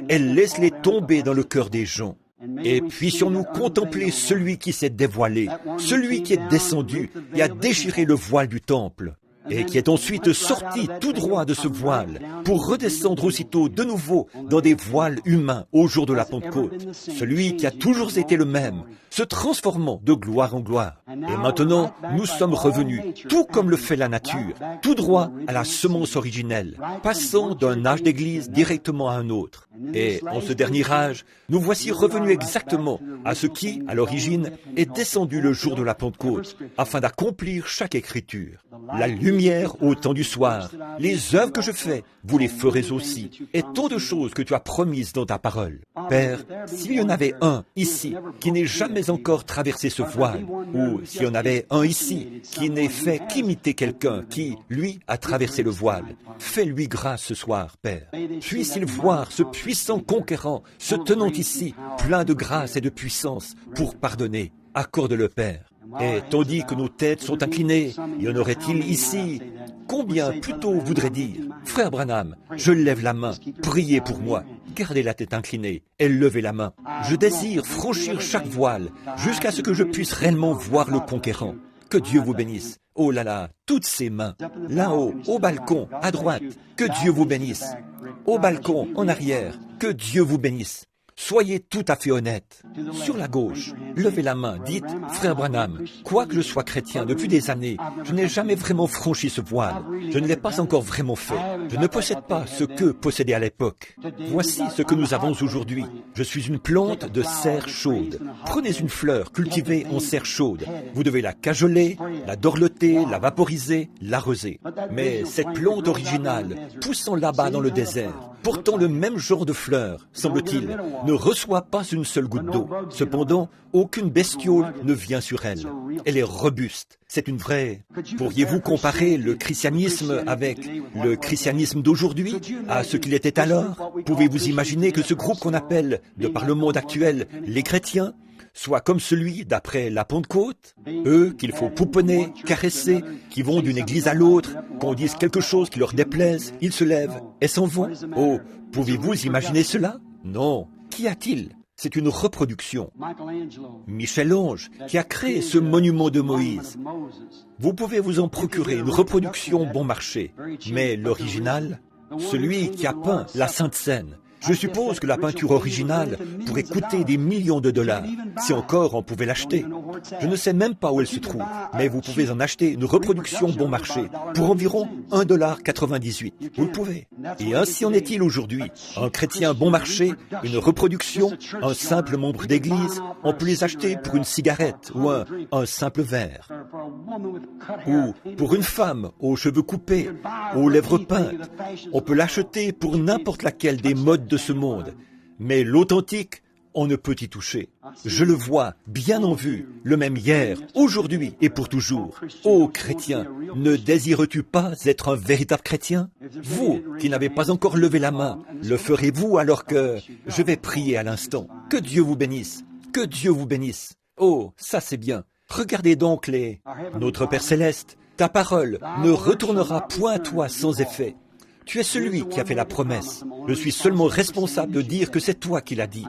S1: et laisse-les tomber dans le cœur des gens. Et puissions-nous contempler celui qui s'est dévoilé, celui qui est descendu et a déchiré le voile du temple. et qui est ensuite sorti tout droit de ce voile pour redescendre aussitôt de nouveau dans des voiles humains au jour de la Pentecôte. Celui qui a toujours été le même, se transformant de gloire en gloire. Et maintenant, nous sommes revenus, tout comme le fait la nature, tout droit à la semence originelle, passant d'un âge d'église directement à un autre. Et en ce dernier âge, nous voici revenus exactement à ce qui, à l'origine, est descendu le jour de la Pentecôte, afin d'accomplir chaque écriture. La lumière au temps du soir, les œuvres que je fais, vous les ferez aussi, et tant de choses que tu as promises dans ta parole. Père, s'il y en avait un ici qui n'ait jamais encore traversé ce voile, ou s'il y en avait un ici qui n'ait fait qu'imiter quelqu'un qui, lui, a traversé le voile, fais-lui grâce ce soir, Père. Puisse-t-il voir ce puissant conquérant se tenant ici, plein de grâce et de puissance, pour pardonner. Accorde-le, Père. Et tandis que nos têtes sont inclinées, y en aurait-il ici? Combien plutôt voudrait dire, frère Branham, je lève la main, priez pour moi, gardez la tête inclinée et levez la main. Je désire franchir chaque voile jusqu'à ce que je puisse réellement voir le conquérant. Que Dieu vous bénisse. Oh là là, toutes ces mains, là-haut, au balcon, à droite, que Dieu vous bénisse. Au balcon, en arrière, que Dieu vous bénisse. Soyez tout à fait honnête. Sur la gauche, levez la main, dites, frère Branham, quoique je sois chrétien depuis des années, je n'ai jamais vraiment franchi ce voile. Je ne l'ai pas encore vraiment fait. Je ne possède pas ce qu'eux possédaient à l'époque. Voici ce que nous avons aujourd'hui. Je suis une plante de serre chaude. Prenez une fleur cultivée en serre chaude. Vous devez la cajoler, la dorloter, la vaporiser, l'arroser. Mais cette plante originale, poussant là-bas dans le désert, portant le même genre de fleurs, semble-t-il, ne reçoit pas une seule goutte d'eau. Cependant, aucune bestiole ne vient sur elle. Elle est robuste. C'est une vraie... Pourriez-vous comparer le christianisme avec le christianisme d'aujourd'hui à ce qu'il était alors? Pouvez-vous imaginer que ce groupe qu'on appelle, de par le monde actuel, les chrétiens, soit comme celui d'après la Pentecôte, eux qu'il faut pouponner, caresser, qui vont d'une église à l'autre, qu'on dise quelque chose qui leur déplaise, ils se lèvent et s'en vont. Oh, pouvez-vous imaginer cela? Non. Qu'y a-t-il? C'est une reproduction. Michel-Ange, qui a créé ce monument de Moïse. Vous pouvez vous en procurer une reproduction bon marché, mais l'original, celui qui a peint la Sainte Seine, je suppose que la peinture originale pourrait coûter des millions de dollars, si encore on pouvait l'acheter. Je ne sais même pas où elle se trouve, mais vous pouvez en acheter une reproduction bon marché pour environ $1,98. Vous le pouvez. Et ainsi en est-il aujourd'hui. Un chrétien bon marché, une reproduction, un simple membre d'église, on peut les acheter pour une cigarette ou un simple verre. Ou pour une femme aux cheveux coupés, aux lèvres peintes, on peut l'acheter pour n'importe laquelle des modes de ce monde. Mais l'authentique, on ne peut y toucher. Je le vois, bien en vue, le même hier, aujourd'hui et pour toujours. Ô chrétien, ne désires-tu pas être un véritable chrétien? Vous, qui n'avez pas encore levé la main, le ferez-vous alors que je vais prier à l'instant? Que Dieu vous bénisse, que Dieu vous bénisse. Oh, ça c'est bien. Regardez donc les... Notre Père Céleste, ta parole ne retournera point à toi sans effet. Tu es celui qui a fait la promesse. Je suis seulement responsable de dire que c'est toi qui l'as dit.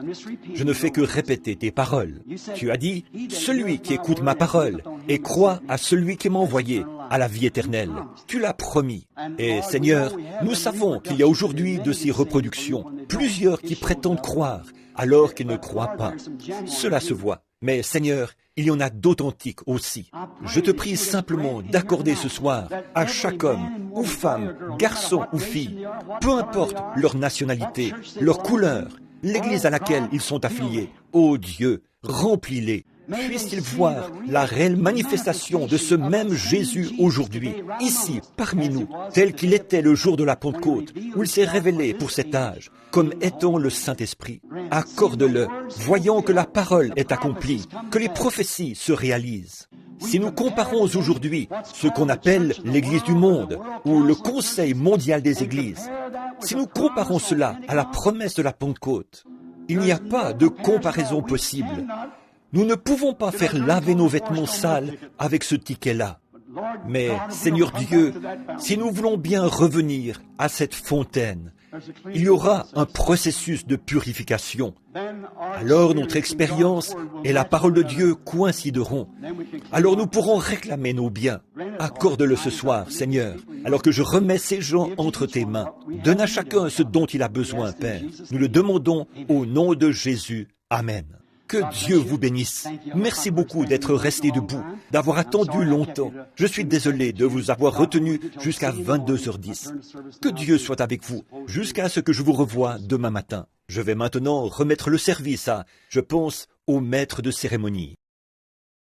S1: Je ne fais que répéter tes paroles. Tu as dit, celui qui écoute ma parole et croit à celui qui m'a envoyé, à la vie éternelle. Tu l'as promis. Et Seigneur, nous savons qu'il y a aujourd'hui de ces reproductions, plusieurs qui prétendent croire, alors qu'ils ne croient pas. Cela se voit. Mais Seigneur, il y en a d'authentiques aussi. Je te prie simplement d'accorder ce soir à chaque homme ou femme, garçon ou fille, peu importe leur nationalité, leur couleur, l'église à laquelle ils sont affiliés. Ô Dieu, remplis-les. Puisse-t-il voir la réelle manifestation de ce même Jésus aujourd'hui, ici, parmi nous, tel qu'il était le jour de la Pentecôte, où il s'est révélé pour cet âge, comme étant le Saint-Esprit. Accorde-le, voyant que la parole est accomplie, que les prophéties se réalisent. Si nous comparons aujourd'hui ce qu'on appelle l'Église du monde ou le Conseil mondial des Églises, si nous comparons cela à la promesse de la Pentecôte, il n'y a pas de comparaison possible. Nous ne pouvons pas faire laver nos vêtements sales avec ce ticket-là. Mais, Seigneur Dieu, si nous voulons bien revenir à cette fontaine, il y aura un processus de purification. Alors notre expérience et la parole de Dieu coïncideront. Alors nous pourrons réclamer nos biens. Accorde-le ce soir, Seigneur, alors que je remets ces gens entre tes mains. Donne à chacun ce dont il a besoin, Père. Nous le demandons au nom de Jésus. Amen. Que Dieu vous bénisse. Merci beaucoup d'être resté debout, d'avoir attendu longtemps. Je suis désolé de vous avoir retenu jusqu'à 22h10. Que Dieu soit avec vous jusqu'à ce que je vous revoie demain matin. Je vais maintenant remettre le service à, je pense, au maître de cérémonie.